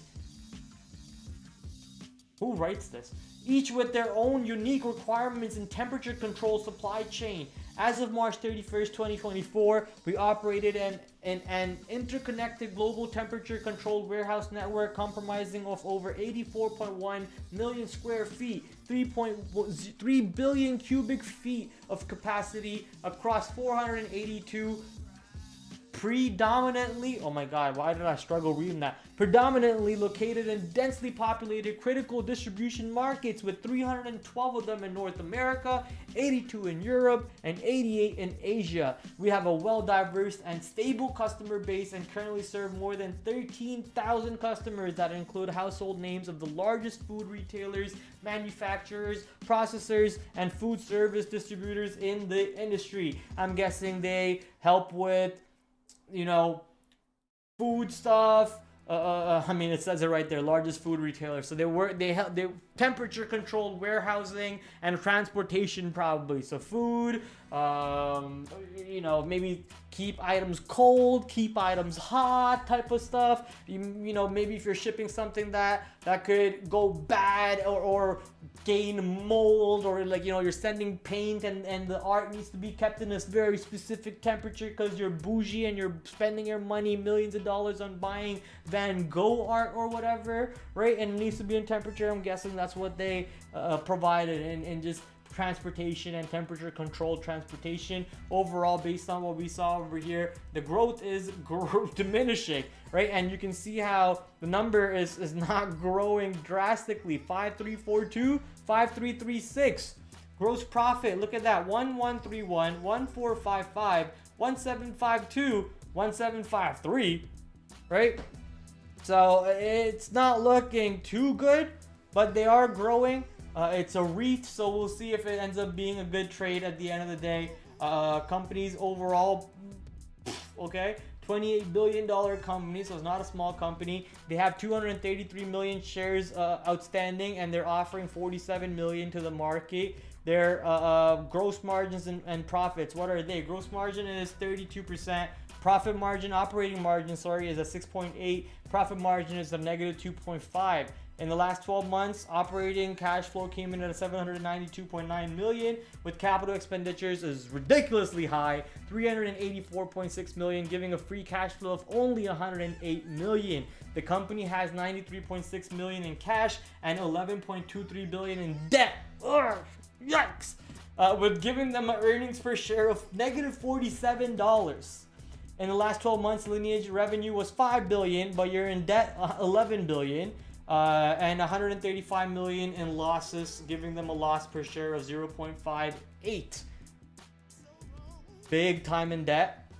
Who writes this? Each with their own unique requirements in temperature control supply chain. As of March 31st, 2024, we operated an interconnected global temperature controlled warehouse network comprising of over 84.1 million square feet, 3.3 billion cubic feet of capacity across 482 predominantly, oh my god, why did I struggle reading that? Predominantly located in densely populated critical distribution markets, with 312 of them in North America, 82 in Europe, and 88 in Asia. We have a well-diverse and stable customer base and currently serve more than 13,000 customers that include household names of the largest food retailers, manufacturers, processors, and food service distributors in the industry. I'm guessing they help with, you know, food stuff. I mean, it says it right there, largest food retailer. So they temperature controlled warehousing and transportation probably. So food, you know, maybe keep items cold, keep items hot type of stuff. You know, maybe if you're shipping something that could go bad or gain mold, or like, you know, you're sending paint and the art needs to be kept in this very specific temperature because you're bougie and you're spending your money, millions of dollars, on buying Van Gogh art or whatever, right? And it needs to be in temperature. I'm guessing that's what they provided, and just transportation and temperature controlled transportation. Overall, based on what we saw over here, the growth is diminishing, right? And you can see how the number is not growing drastically. 5342, 5336. Gross profit, look at that, 1131, 1455, 1752, 1753, right? So it's not looking too good, but they are growing. It's a REIT, so we'll see if it ends up being a good trade at the end of the day. Companies overall, okay, $28 billion company, so it's not a small company. They have 233 million shares outstanding, and they're offering 47 million to the market. Their gross margins and profits, what are they? Gross margin is 32%. Profit margin, operating margin, sorry, is a 6.8. Profit margin is a negative 2.5. In the last 12 months, operating cash flow came in at 792.9 million, with capital expenditures is ridiculously high, 384.6 million, giving a free cash flow of only 108 million. The company has 93.6 million in cash and 11.23 billion in debt. Ugh, yikes! With giving them an earnings per share of negative $47. In the last 12 months, Lineage revenue was 5 billion, but you're in debt 11 billion. And 135 million in losses, giving them a loss per share of 0.58. Big time in debt,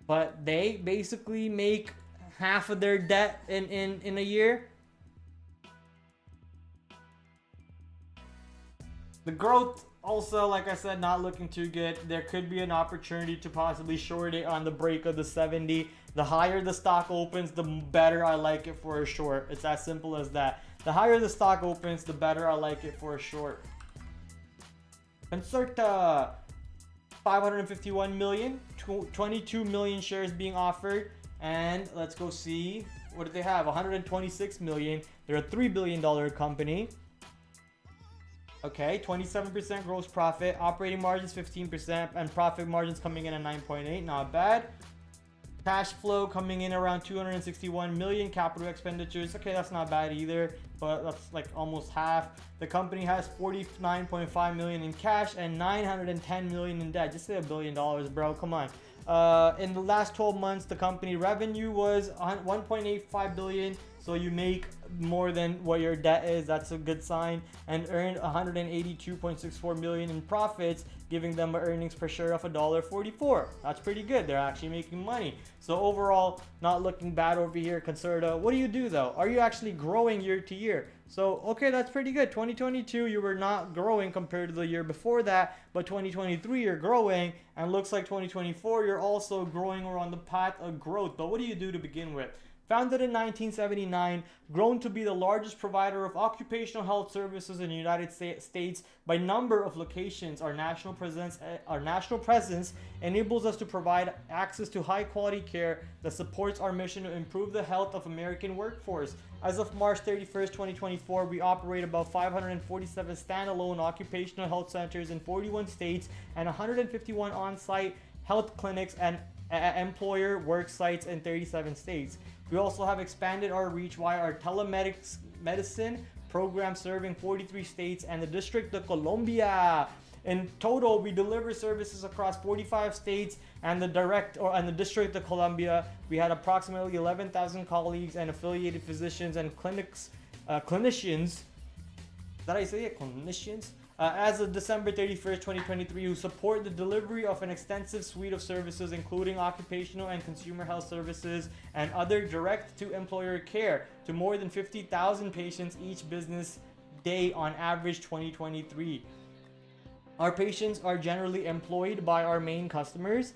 but they basically make half of their debt in a year. The growth also, like I said, not looking too good. There could be an opportunity to possibly short it on the break of the 70. The higher the stock opens, the better I like it for a short. It's as simple as that. The higher the stock opens, the better I like it for a short. Concerta, 551 million, 22 million shares being offered. And let's go see, what do they have? 126 million. They're a $3 billion company. Okay, 27% gross profit, operating margins 15%, and profit margins coming in at 9.8. Not bad. Cash flow coming in around 261 million. Capital expenditures, okay, that's not bad either, but that's like almost half. The company has 49.5 million in cash and 910 million in debt. Just say $1 billion, bro. Come on. In the last 12 months, the company revenue was 1.85 billion. So you make more than what your debt is. That's a good sign. And earned 182.64 million in profits, giving them an earnings per share of $1.44. That's pretty good. They're actually making money. So overall, not looking bad over here. Concerta, what do you do though? Are you actually growing year to year? So, okay, that's pretty good. 2022, you were not growing compared to the year before that, but 2023, you're growing, and looks like 2024, you're also growing or on the path of growth. But what do you do to begin with? Founded in 1979, grown to be the largest provider of occupational health services in the United States by number of locations, our national presence enables us to provide access to high quality care that supports our mission to improve the health of American workforce. As of March 31st, 2024, we operate about 547 standalone occupational health centers in 41 states and 151 on-site health clinics and employer work sites in 37 states. We also have expanded our reach via our telemedics medicine program serving 43 states and the District of Columbia. In total, we deliver services across 45 states and the District of Columbia. We had approximately 11,000 colleagues and affiliated physicians and clinicians. Did I say it? Clinicians? As of December 31st, 2023, who support the delivery of an extensive suite of services, including occupational and consumer health services and other direct-to-employer care to more than 50,000 patients each business day on average 2023. Our patients are generally employed by our main customers.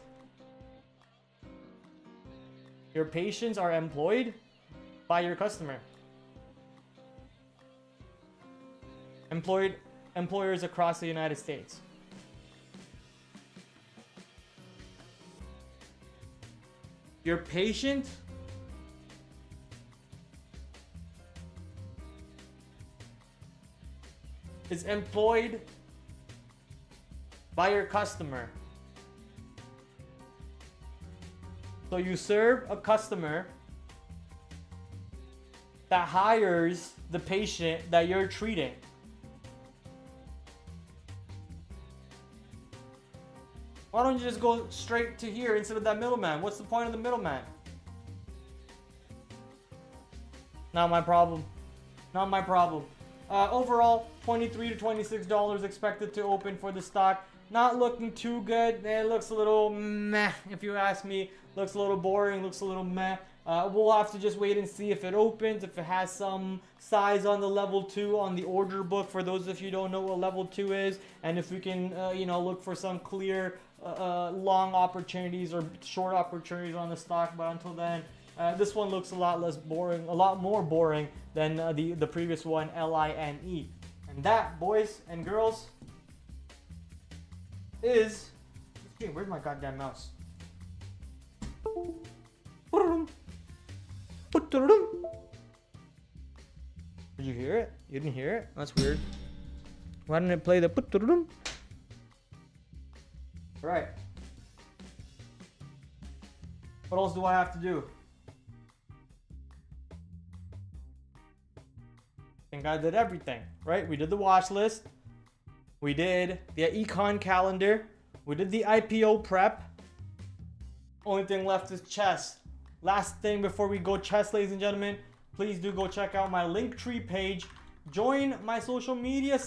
Your patients are employed by your customer. Employers across the United States. Your patient is employed by your customer. So you serve a customer that hires the patient that you're treating. Why don't you just go straight to here instead of that middleman? What's the point of the middleman? Not my problem. Not my problem. Overall, $23 to $26 expected to open for the stock. Not looking too good. It looks a little meh, if you ask me. Looks a little boring, looks a little meh. We'll have to just wait and see if it opens, if it has some size on the level 2 on the order book, for those of you who don't know what level 2 is, and if we can, look for some clear long opportunities or short opportunities on the stock. But until then, this one looks a lot less boring, a lot more boring than the previous one, LINE. And that, boys and girls, is... Where's my goddamn mouse? Did you hear it? You didn't hear it? That's weird. Why didn't it play the... Right. What else do I have to do? I think I did everything, right? We did the watch list. We did the econ calendar. We did the IPO prep. Only thing left is chess. Last thing before we go chess, ladies and gentlemen, please do go check out my Linktree page. Join my social media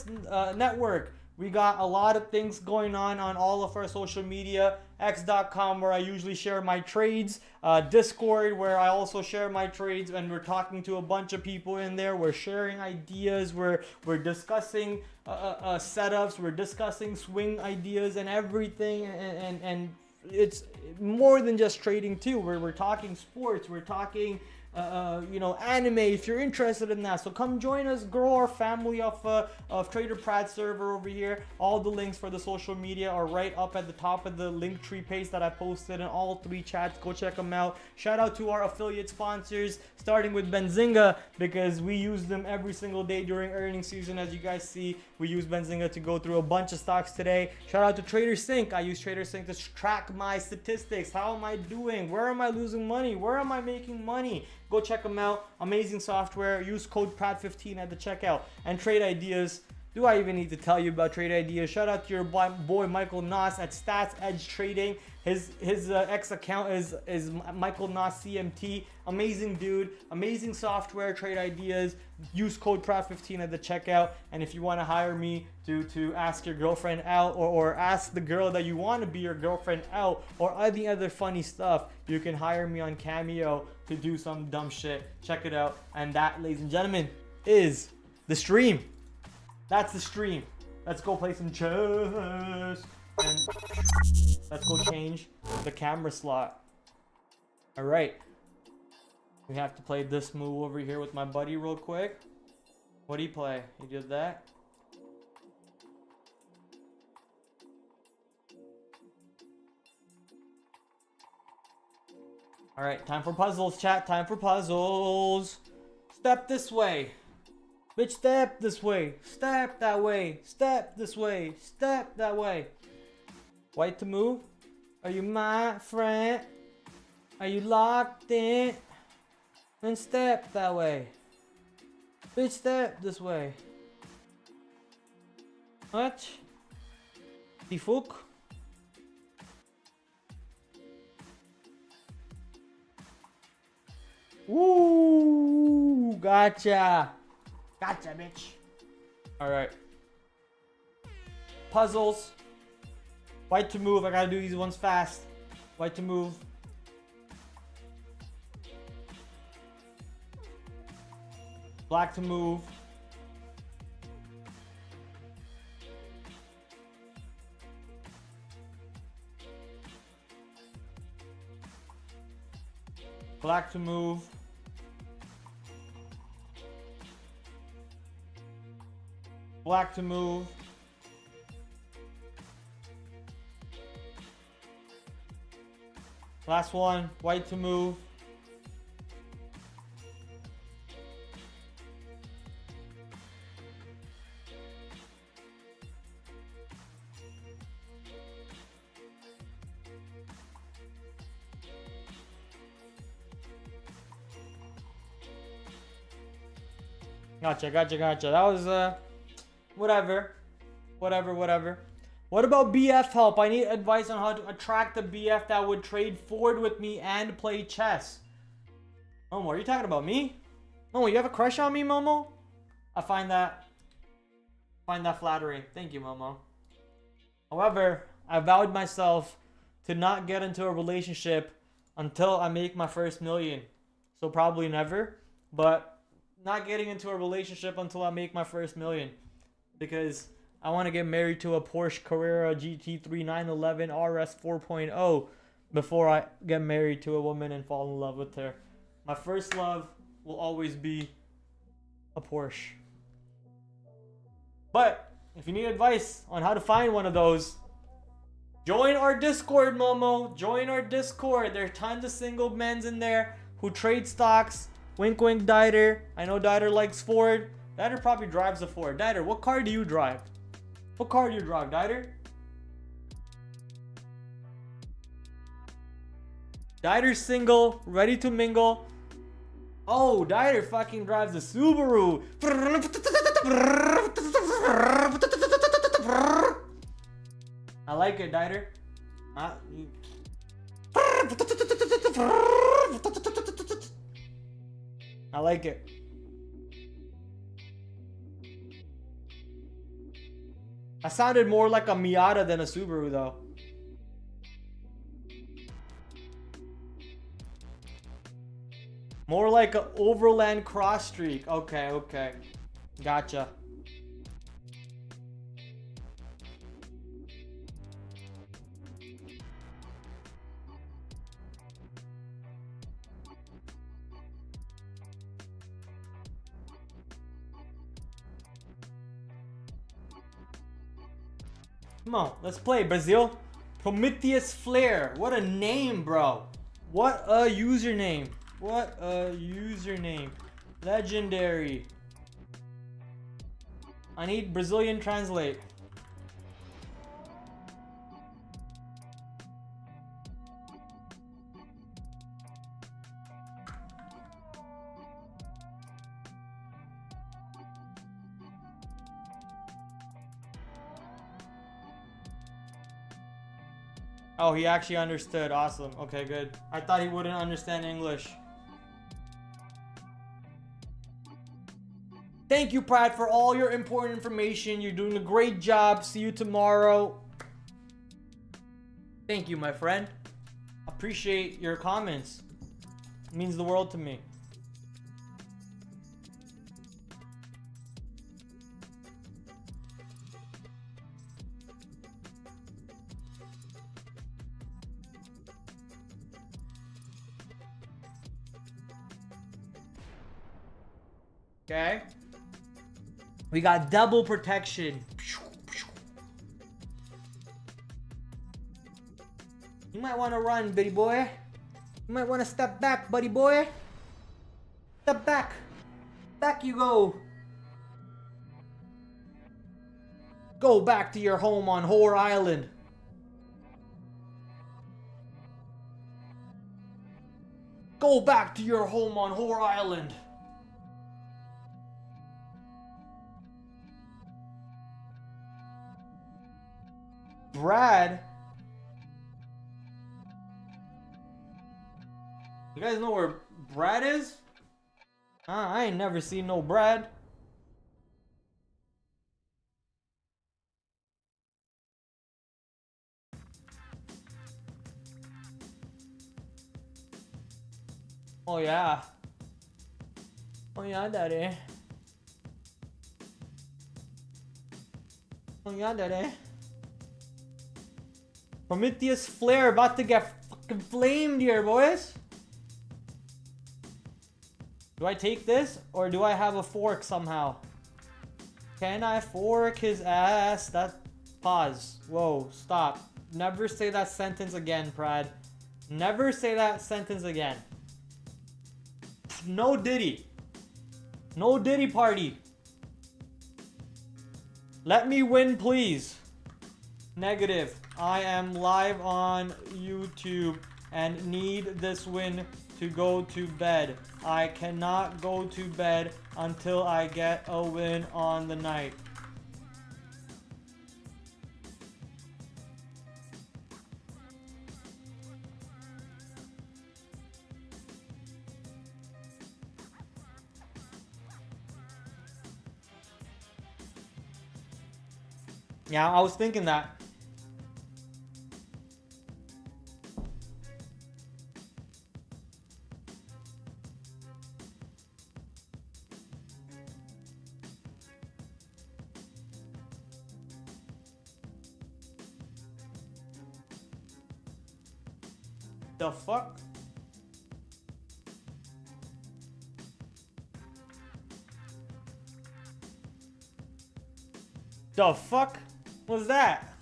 network. We got a lot of things going on all of our social media. X.com, where I usually share my trades. Discord, where I also share my trades, and we're talking to a bunch of people in there. We're sharing ideas. We're discussing setups. We're discussing swing ideas and everything. And it's more than just trading too. We're talking sports. We're talking anime, if you're interested in that. So come join us, grow our family of TraderPrad server over here. All the links for the social media are right up at the top of the Linktree page that I posted in all 3 chats. Go check them out. Shout out to our affiliate sponsors, starting with Benzinga, because we use them every single day during earnings season. As you guys see, we use Benzinga to go through a bunch of stocks today. Shout out to TraderSync. I use TraderSync to track my statistics. How am I doing? Where am I losing money? Where am I making money? Go check them out. Amazing software. Use code PRAD15 at the checkout. And Trade Ideas. Do I even need to tell you about Trade Ideas? Shout out to your boy Michael Noss at Stats Edge Trading. His X account is Michael Noss CMT. Amazing dude. Amazing software. Trade Ideas. Use code PRAD15 at the checkout. And if you want to hire me to ask your girlfriend out, or ask the girl that you want to be your girlfriend out, or any other funny stuff, you can hire me on Cameo to do some dumb shit. Check it out. And that, ladies and gentlemen, is the stream. That's the stream. Let's go play some chess. And let's go change the camera slot. All right. We have to play this move over here with my buddy real quick. What do you play? He did that. All right, time for puzzles, chat. Time for puzzles. Step this way. Bitch, step this way. Step that way. Step this way. Step that way. White to move. Are you my friend? Are you locked in? Then step that way. Bitch, step this way. What? Die fuck? Ooh, gotcha. Gotcha, bitch. Alright. Puzzles. White to move. I gotta do these ones fast. White to move. Black to move. Black to move. Black to move. Last one, white to move. Gotcha. That was whatever. What about BF help? I need advice on how to attract the BF that would trade forward with me and play chess. Momo, are you talking about me? Momo, you have a crush on me, Momo? I find that flattering. Thank you, Momo. However, I vowed myself to not get into a relationship until I make my first million. So probably never, but not getting into a relationship until I make my first million, because I want to get married to a Porsche Carrera GT3 911 RS 4.0 before I get married to a woman and fall in love with her. My first love will always be a Porsche. But if you need advice on how to find one of those, Join our Discord, Momo. Join our Discord. There are tons of single men's in there who trade stocks. Wink, wink, Dieter. I know Dieter likes Ford. Dieter probably drives a Ford. Dieter, what car do you drive? What car do you drive, Dieter? Dieter's single, ready to mingle. Oh, Dieter fucking drives a Subaru. I like it, Dieter. I like it. I sounded more like a Miata than a Subaru, though. More like an overland cross streak. Okay, okay. Gotcha. Come on, let's play, Brazil. Prometheus Flare. What a name, bro. What a username. What a username. Legendary. I need Brazilian translate. Oh, he actually understood. Awesome. Okay, good. I thought he wouldn't understand English. Thank you, Pratt, for all your important information. You're doing a great job. See you tomorrow. Thank you, my friend. Appreciate your comments. It means the world to me. Okay. We got double protection. You might want to run, buddy boy. You might want to step back, buddy boy. Step back. Back you go. Go back to your home on Whore Island. Go back to your home on Whore Island. Brad. You guys know where Brad is? I ain't never seen no Brad. Oh yeah. Oh yeah, daddy. Oh yeah, daddy. Prometheus Flare about to get fucking flamed here, boys. Do I take this or do I have a fork somehow? Can I fork his ass? That pause. Whoa, stop. Never say that sentence again, Prad. Never say that sentence again. No Diddy. No Diddy party. Let me win, please. Negative. I am live on YouTube and need this win to go to bed. I cannot go to bed until I get a win on the night. Yeah, I was thinking that. The fuck? The fuck was that?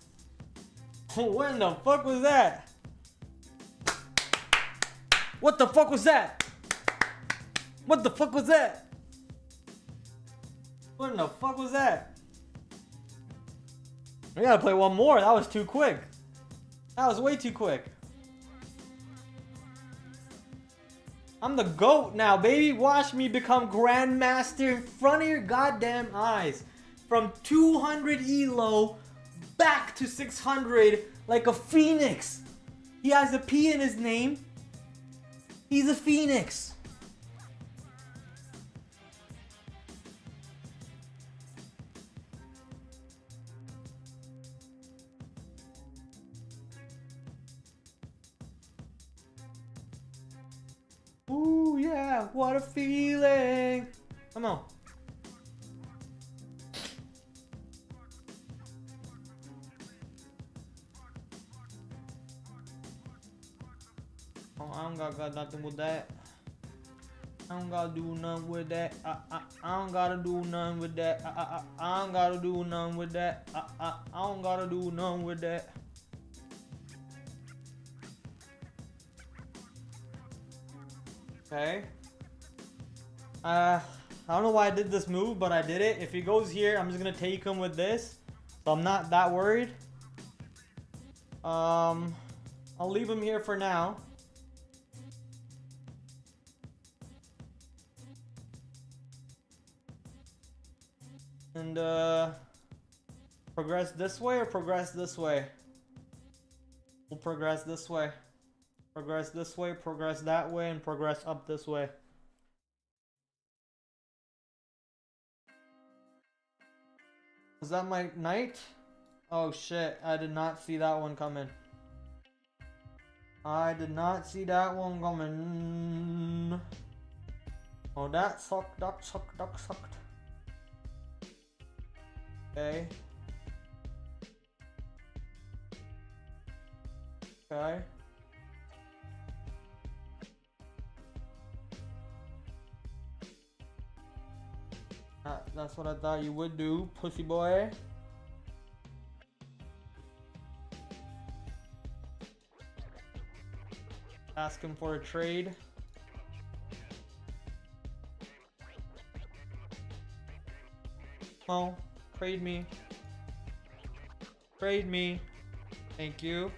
What in the fuck was that? What the fuck was that? What the fuck was that? What in the fuck was that? We gotta play one more. That was too quick. That was way too quick. I'm the GOAT now, baby. Watch me become Grandmaster in front of your goddamn eyes. From 200 elo back to 600 like a phoenix. He has a P in his name. He's a phoenix. Ooh, yeah, what a feeling. Come on. Oh, I don't got nothing with that. I don't gotta do nothing with that. I don't gotta do nothing with that. I don't gotta do nothing with that. I don't gotta do nothing with that. Okay. I don't know why I did this move, but I did it. If he goes here, I'm just gonna take him with this. So I'm not that worried. I'll leave him here for now. And progress this way or progress this way? We'll progress this way. Progress this way, progress that way, and progress up this way. Was that my knight? Oh shit, I did not see that one coming. I did not see that one coming. Oh, that sucked, that sucked, that sucked. Okay. Okay. That's what I thought you would do, pussy boy. Ask him for a trade. Oh, trade me. Trade me. Thank you.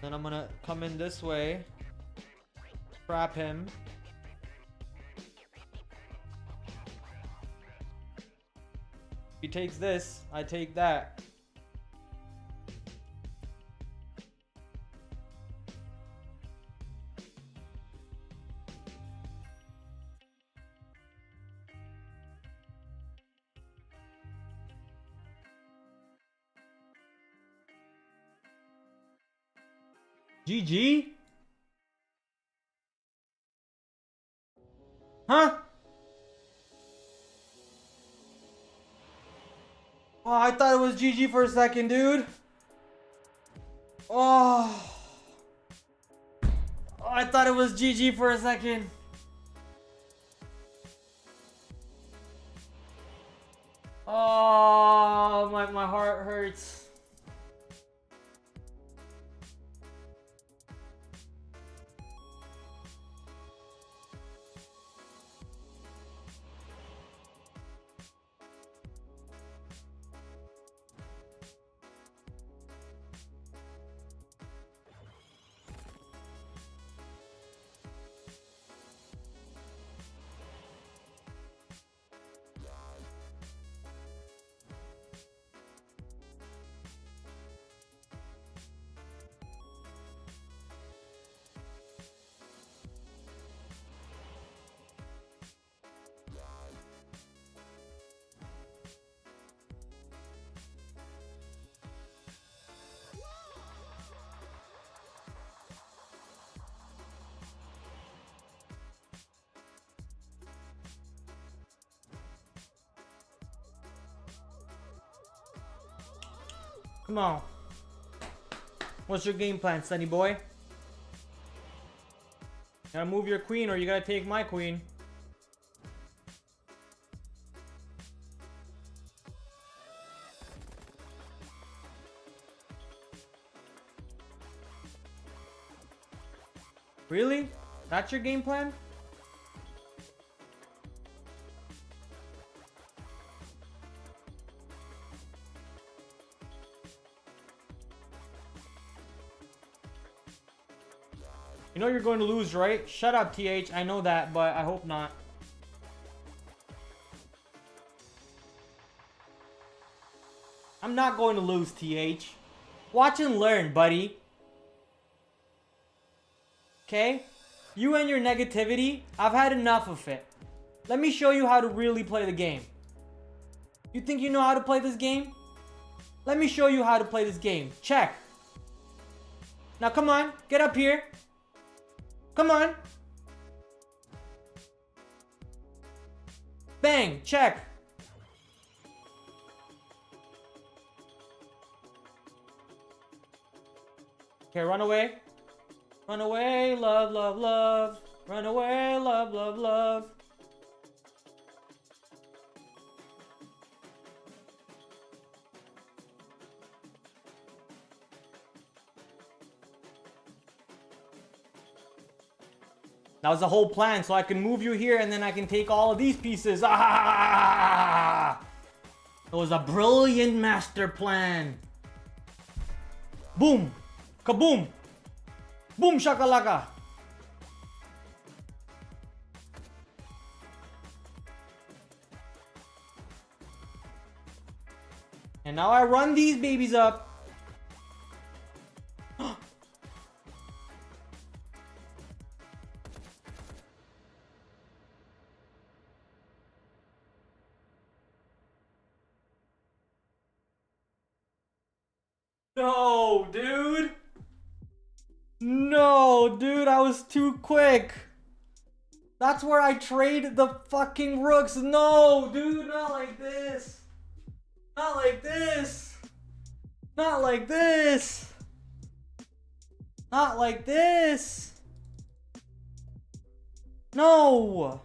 Then I'm gonna come in this way. Trap him. He takes this, I take that. GG? Huh? Oh, I thought it was GG for a second, dude. Oh. I thought it was GG for a second. Oh, my heart hurts. Come on. What's your game plan, Sunny boy? Gotta move your queen or you gotta take my queen. Really? That's your game plan? You know you're going to lose, right? Shut up, TH. I know that, but I hope not. I'm not going to lose, TH. Watch and learn, buddy. Okay? You and your negativity, I've had enough of it. Let me show you how to really play the game. You think you know how to play this game? Let me show you how to play this game. Check. Now come on, get up here. Come on. Bang, check. Okay, run away. Run away, love, love, love. Run away, love, love, love. That was the whole plan, so I can move you here and then I can take all of these pieces. Ah! It was a brilliant master plan. Boom! Kaboom! Boom shakalaka! And now I run these babies up. No, dude. No, dude, I was too quick. That's where I trade the fucking rooks. No, dude, not like this. Not like this. Not like this. Not like this. No.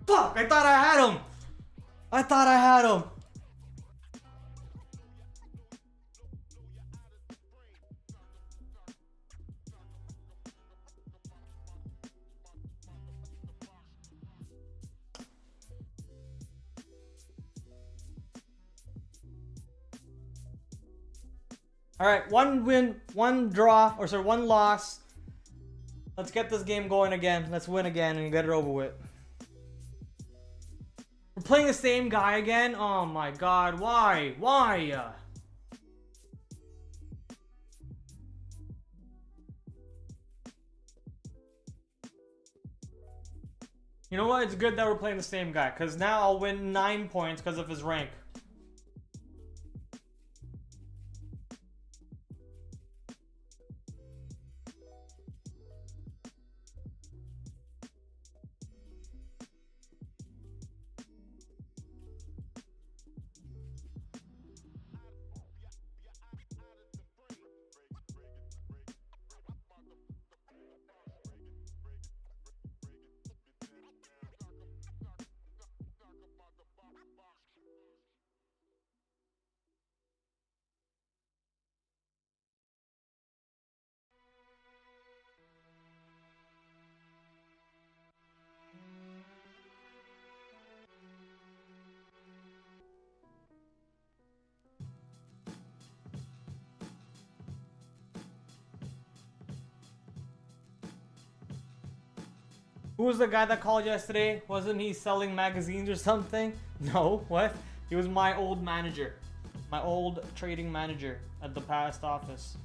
Fuck, I thought I had him. I thought I had him. All right, one win, one draw, or sorry, one loss. Let's get this game going again. Let's win again and get it over with. We're playing the same guy again? Oh my god, why? Why? You know what? It's good that we're playing the same guy, because now I'll win 9 points because of his rank. Who was the guy that called yesterday? Wasn't he selling magazines or something? No, what? He was my old manager. My old trading manager at the past office.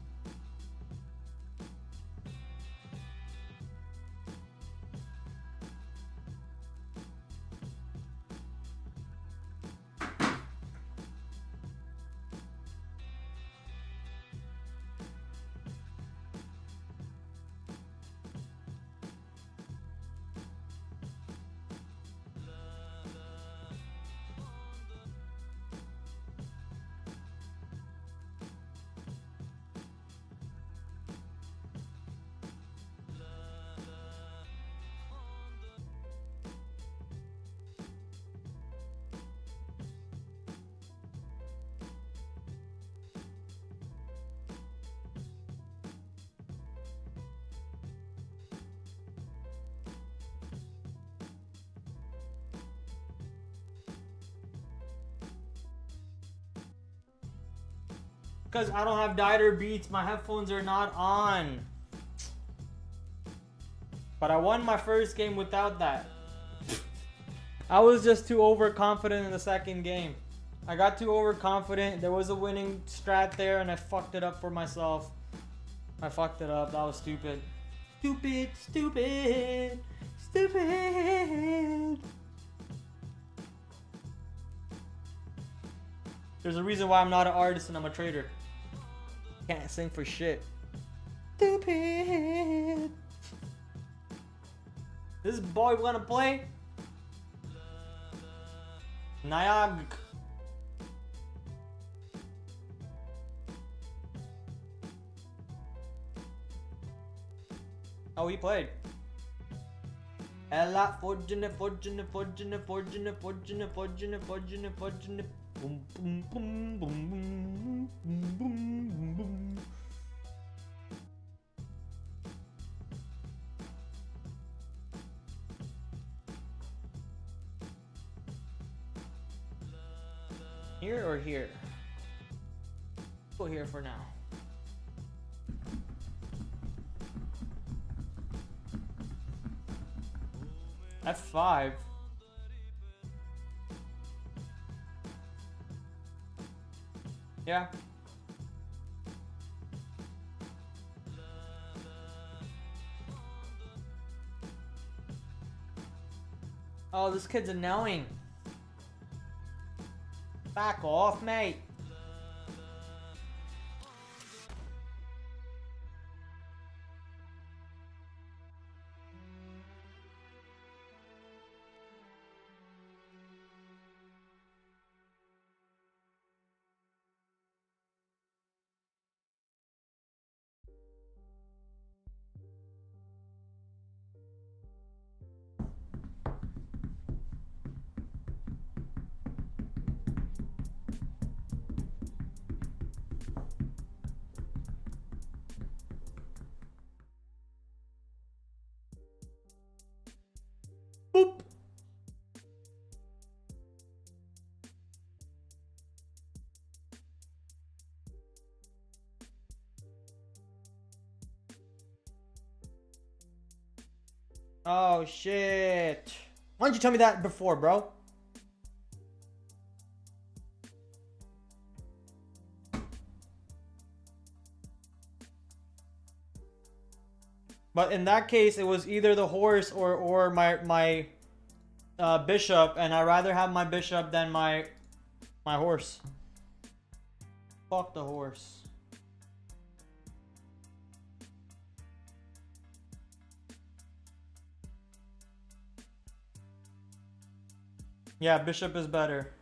Because I don't have Dieter Beats, my headphones are not on. But I won my first game without that. I was just too overconfident in the second game. I got too overconfident. There was a winning strat there and I fucked it up for myself. I fucked it up. That was stupid. Stupid, stupid, stupid. There's a reason why I'm not an artist and I'm a trader. Can't sing for shit. Stupid. This boy wanna play? Nyag. Oh, he played. Ella, fortunate. Boom, boom, boom, boom, boom, boom, boom, boom. Here or here? Go here for now. F5. Yeah. Oh, this kid's annoying. Back off, mate. Boop. Oh shit. Why didn't you tell me that before, bro? But in that case, it was either the horse or my bishop, and I'd rather have my bishop than my horse. Fuck the horse. Yeah, bishop is better.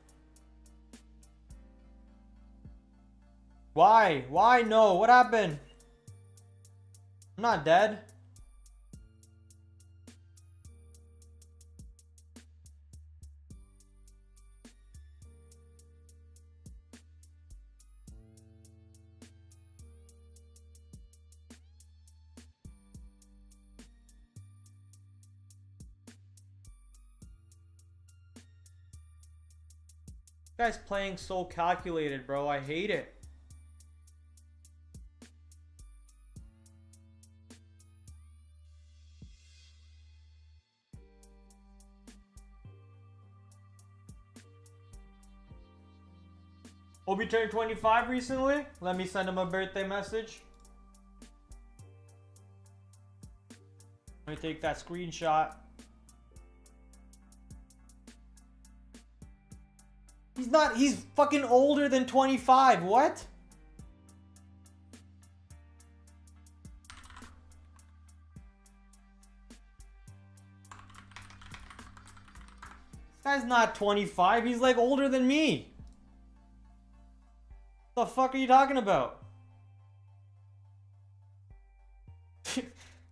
Why? Why no? What happened? I'm not dead. This guy's playing so calculated, bro. I hate it. Obi turned 25 recently. Let me send him a birthday message. Let me take that screenshot. He's fucking older than 25. What? This guy's not 25. He's like older than me. What the fuck are you talking about?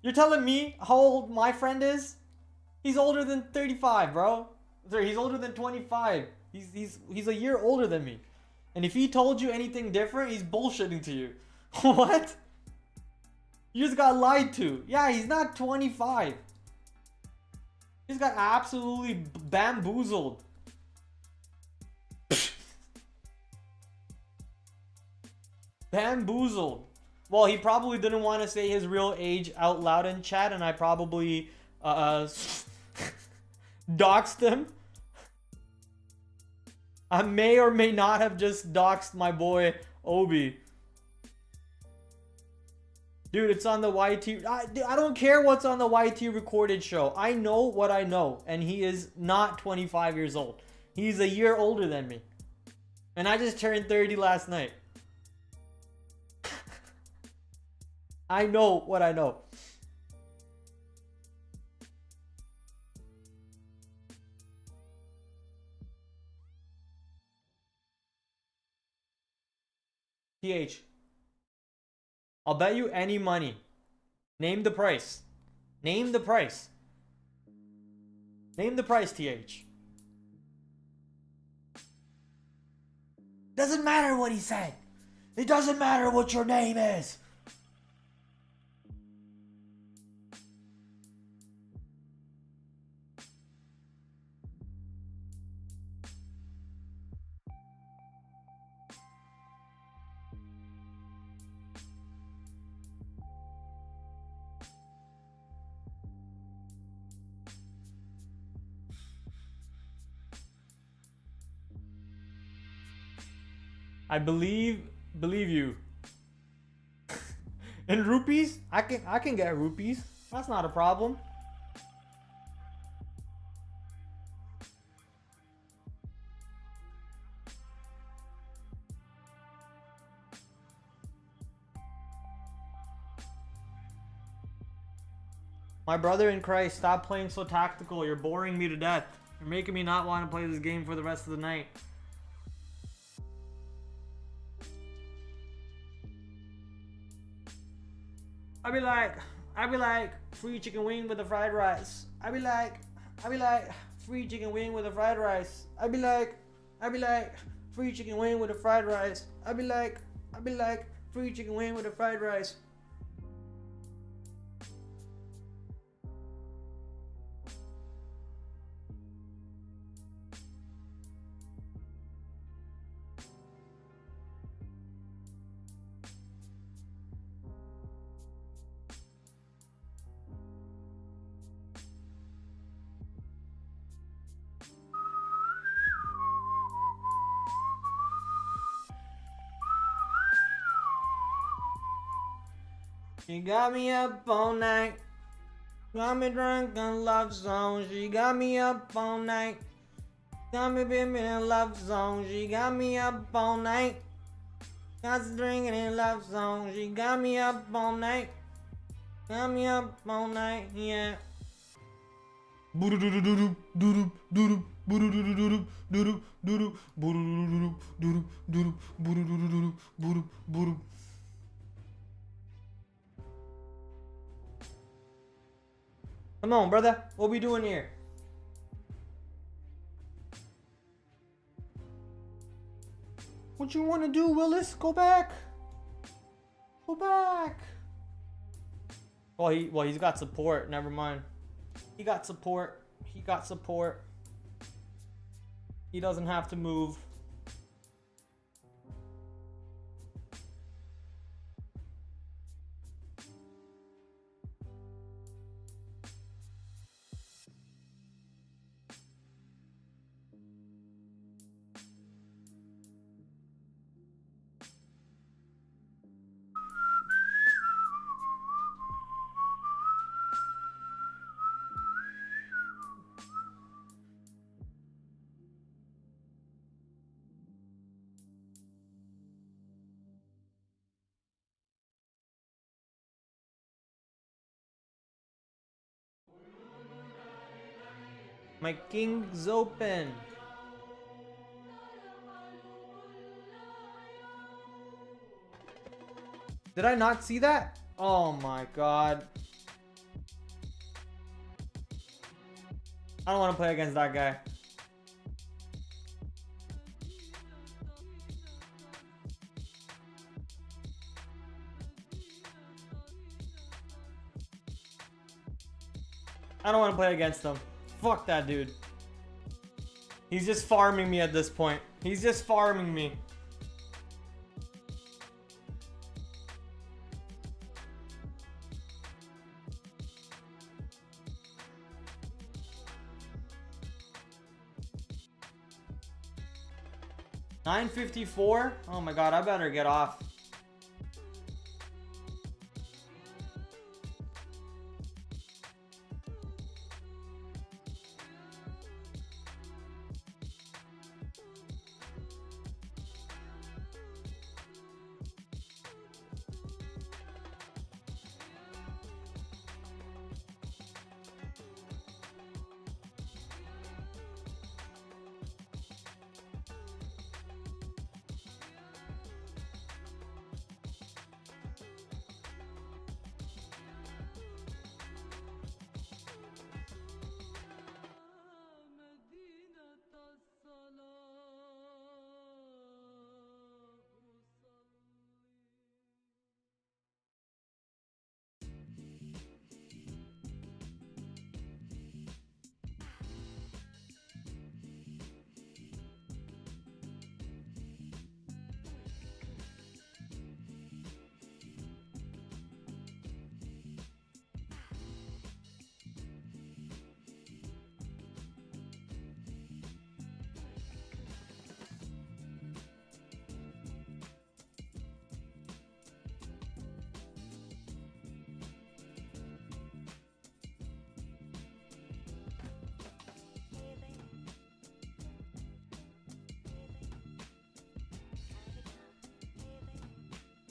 You're telling me how old my friend is? He's older than 35, bro. Sorry, he's older than 25. He's a year older than me. And if he told you anything different, he's bullshitting to you. What? You just got lied to. Yeah, he's not 25. He just got absolutely bamboozled. Bamboozled. Well, he probably didn't want to say his real age out loud in chat, and I probably doxed him. I may or may not have just doxed my boy Obi. Dude, it's on the YT. I don't care what's on the YT recorded show. I know what I know, and he is not 25 years old. He's a year older than me. And I just turned 30 last night. I know what I know. TH. I'll bet you any money. Name the price. Name the price. Name the price, TH. Doesn't matter what he said. It doesn't matter what your name is. I believe you. In rupees? I can get rupees. That's not a problem. My brother in Christ, stop playing so tactical. You're boring me to death. You're making me not want to play this game for the rest of the night. I be like, free chicken wing with the fried rice. I be like, free chicken wing with the fried rice. I be like, free chicken wing with the fried rice. I be like, free chicken wing with the fried rice. She got me up all night, got me drunk in love song. She got me up all night, got me baby in love song. She got me up all night, got me drinking in love song. She got me up all night, got me up all night, yeah. Come on, brother. What we doing here? What you want to do, Willis? Go back. Go back. Oh, he's got support. Never mind. He got support. He got support. He doesn't have to move. My king's open. Did I not see that? Oh my god. I don't want to play against that guy. I don't want to play against him. Fuck that dude. He's just farming me at this point. He's just farming me. $9.54? Oh my god, I better get off.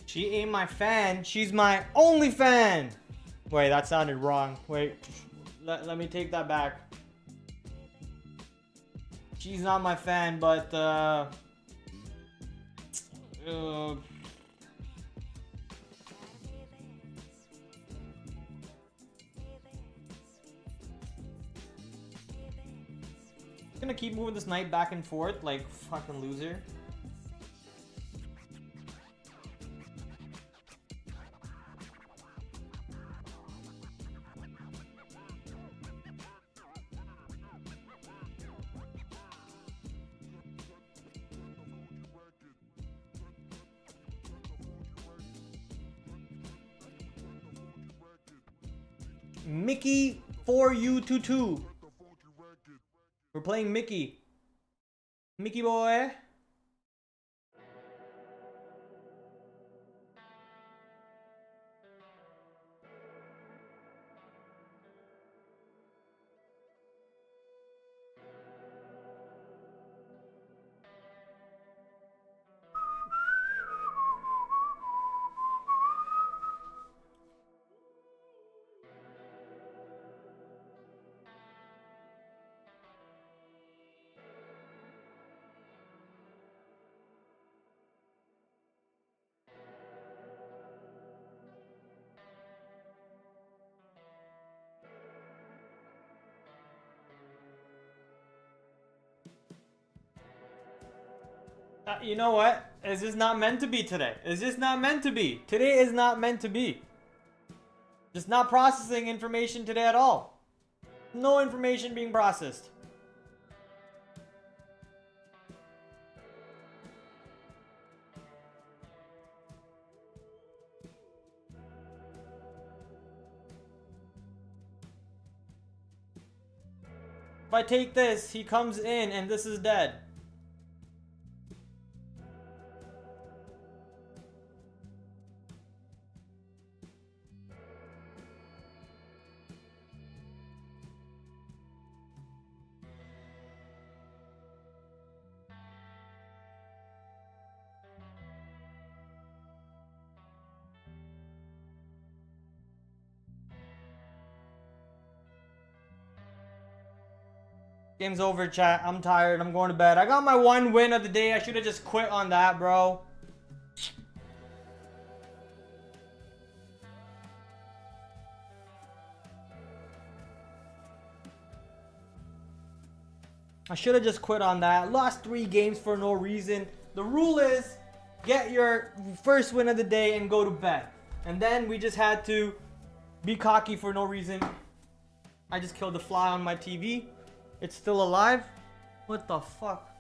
She ain't my fan. She's my only fan. Wait, that sounded wrong. Wait, let me take that back. She's not my fan, but gonna keep moving this knight back and forth like fucking loser. Mickey for you to two. We're playing Mickey. Mickey boy. You know what? It's just not meant to be today. It's just not meant to be. Today is not meant to be. Just not processing information today at all. No information being processed. If I take this, he comes in and this is dead. Game's over, chat. I'm tired. I'm going to bed. I got my one win of the day. I should have just quit on that, bro. I should have just quit on that. Lost 3 games for no reason. The rule is get your first win of the day and go to bed. And then we just had to be cocky for no reason. I just killed the fly on my TV. It's still alive? What the fuck?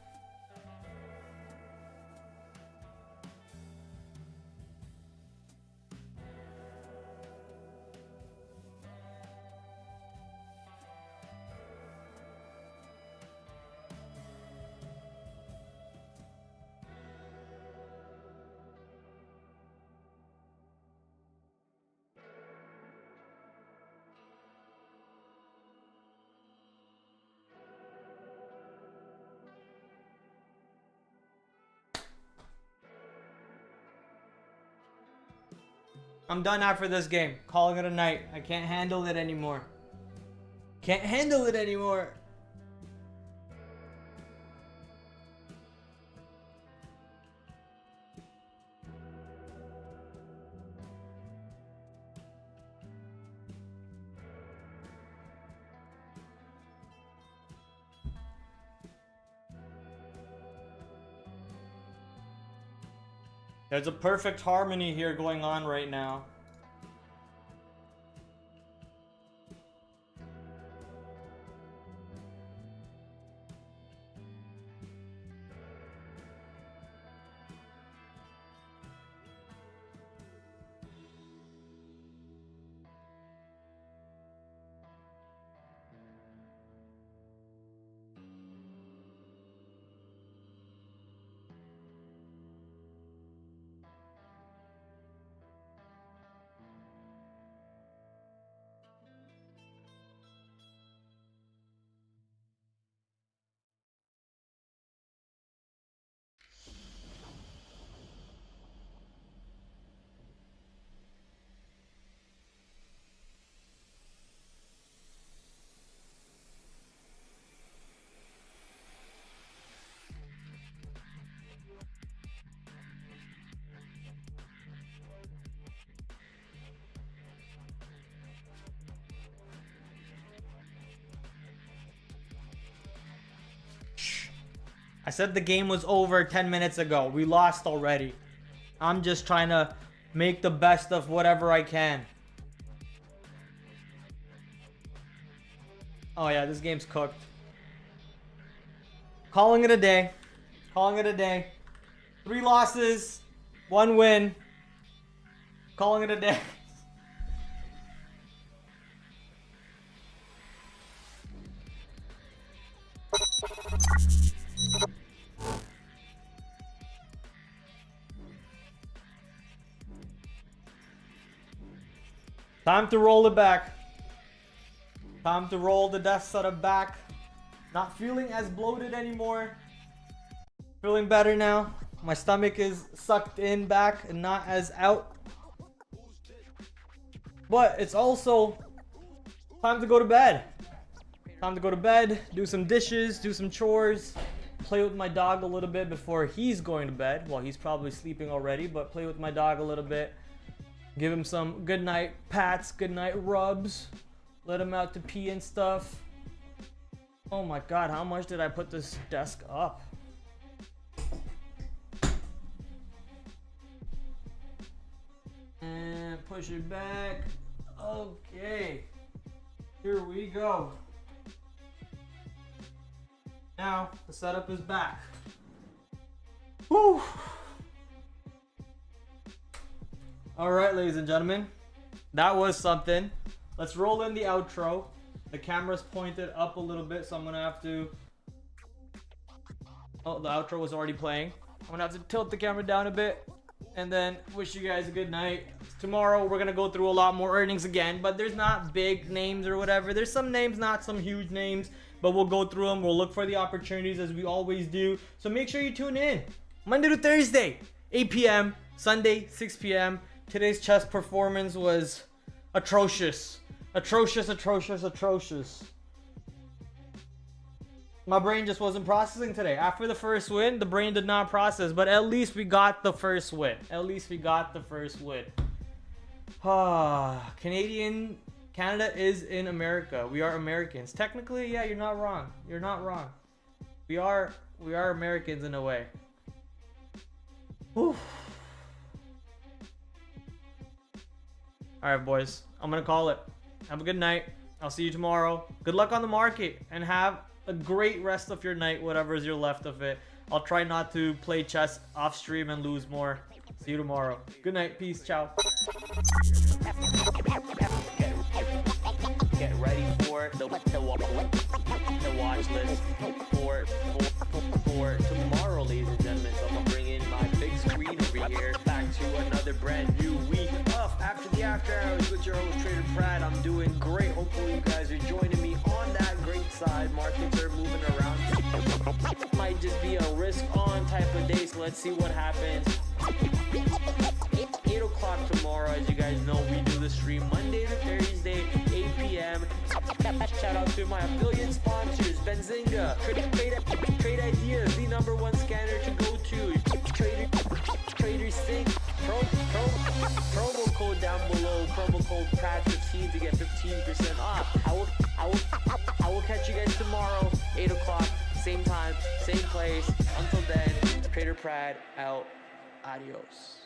I'm done after this game. Calling it a night. I can't handle it anymore. Can't handle it anymore. There's a perfect harmony here going on right now. I said the game was over 10 minutes ago. We lost already. I'm just trying to make the best of whatever I can. Oh yeah, this game's cooked. Calling it a day. Calling it a day. 3 losses, 1 win. Calling it a day. Time to roll it back. Time to roll the death setup back. Not feeling as bloated anymore. Feeling better now. My stomach is sucked in back and not as out. But it's also time to go to bed. Time to go to bed, do some dishes, do some chores, play with my dog a little bit before he's going to bed. Well, he's probably sleeping already, but play with my dog a little bit. Give him some good night pats, good night rubs. Let him out to pee and stuff. Oh my god, how much did I put this desk up? And push it back. Okay. Here we go. Now, the setup is back. Whew. Alright, ladies and gentlemen. That was something. Let's roll in the outro. The camera's pointed up a little bit, so I'm gonna have to... Oh, the outro was already playing. I'm gonna have to tilt the camera down a bit. And then wish you guys a good night. Tomorrow, we're gonna go through a lot more earnings again. But there's not big names or whatever. There's some names, not some huge names. But we'll go through them. We'll look for the opportunities as we always do. So make sure you tune in. Monday to Thursday, 8 p.m. Sunday, 6 p.m. Today's chess performance was atrocious. Atrocious, atrocious, atrocious. My brain just wasn't processing today. After the first win, the brain did not process, but at least we got the first win. At least we got the first win. Canada is in America. We are Americans. Technically, yeah, you're not wrong. You're not wrong. We are Americans in a way. Oof. All right, boys. I'm gonna call it. Have a good night. I'll see you tomorrow. Good luck on the market and have a great rest of your night, whatever is your left of it. I'll try not to play chess off stream and lose more. See you tomorrow. Good night. Peace. Ciao. Get ready for the watch list for tomorrow, ladies and gentlemen. So I'm gonna bring in my big screen over here, back to another brand new week of After the After Hours with your host TraderPrad. I'm doing great. Hopefully you guys are joining me on that great side. Markets are moving around. Might just be a risk on type of day, so let's see what happens. 8 o'clock tomorrow. As you guys know, we do the stream Monday to Thursday, 8 p.m. Shout out to my affiliate sponsors, Benzinga, Trade Ideas, the #1 scanner to go to, Trader Sync, promo code down below, promo code PRAD15 to get 15% off. I will catch you guys tomorrow, 8 o'clock, same time, same place. Until then, TraderPrad out. Adios.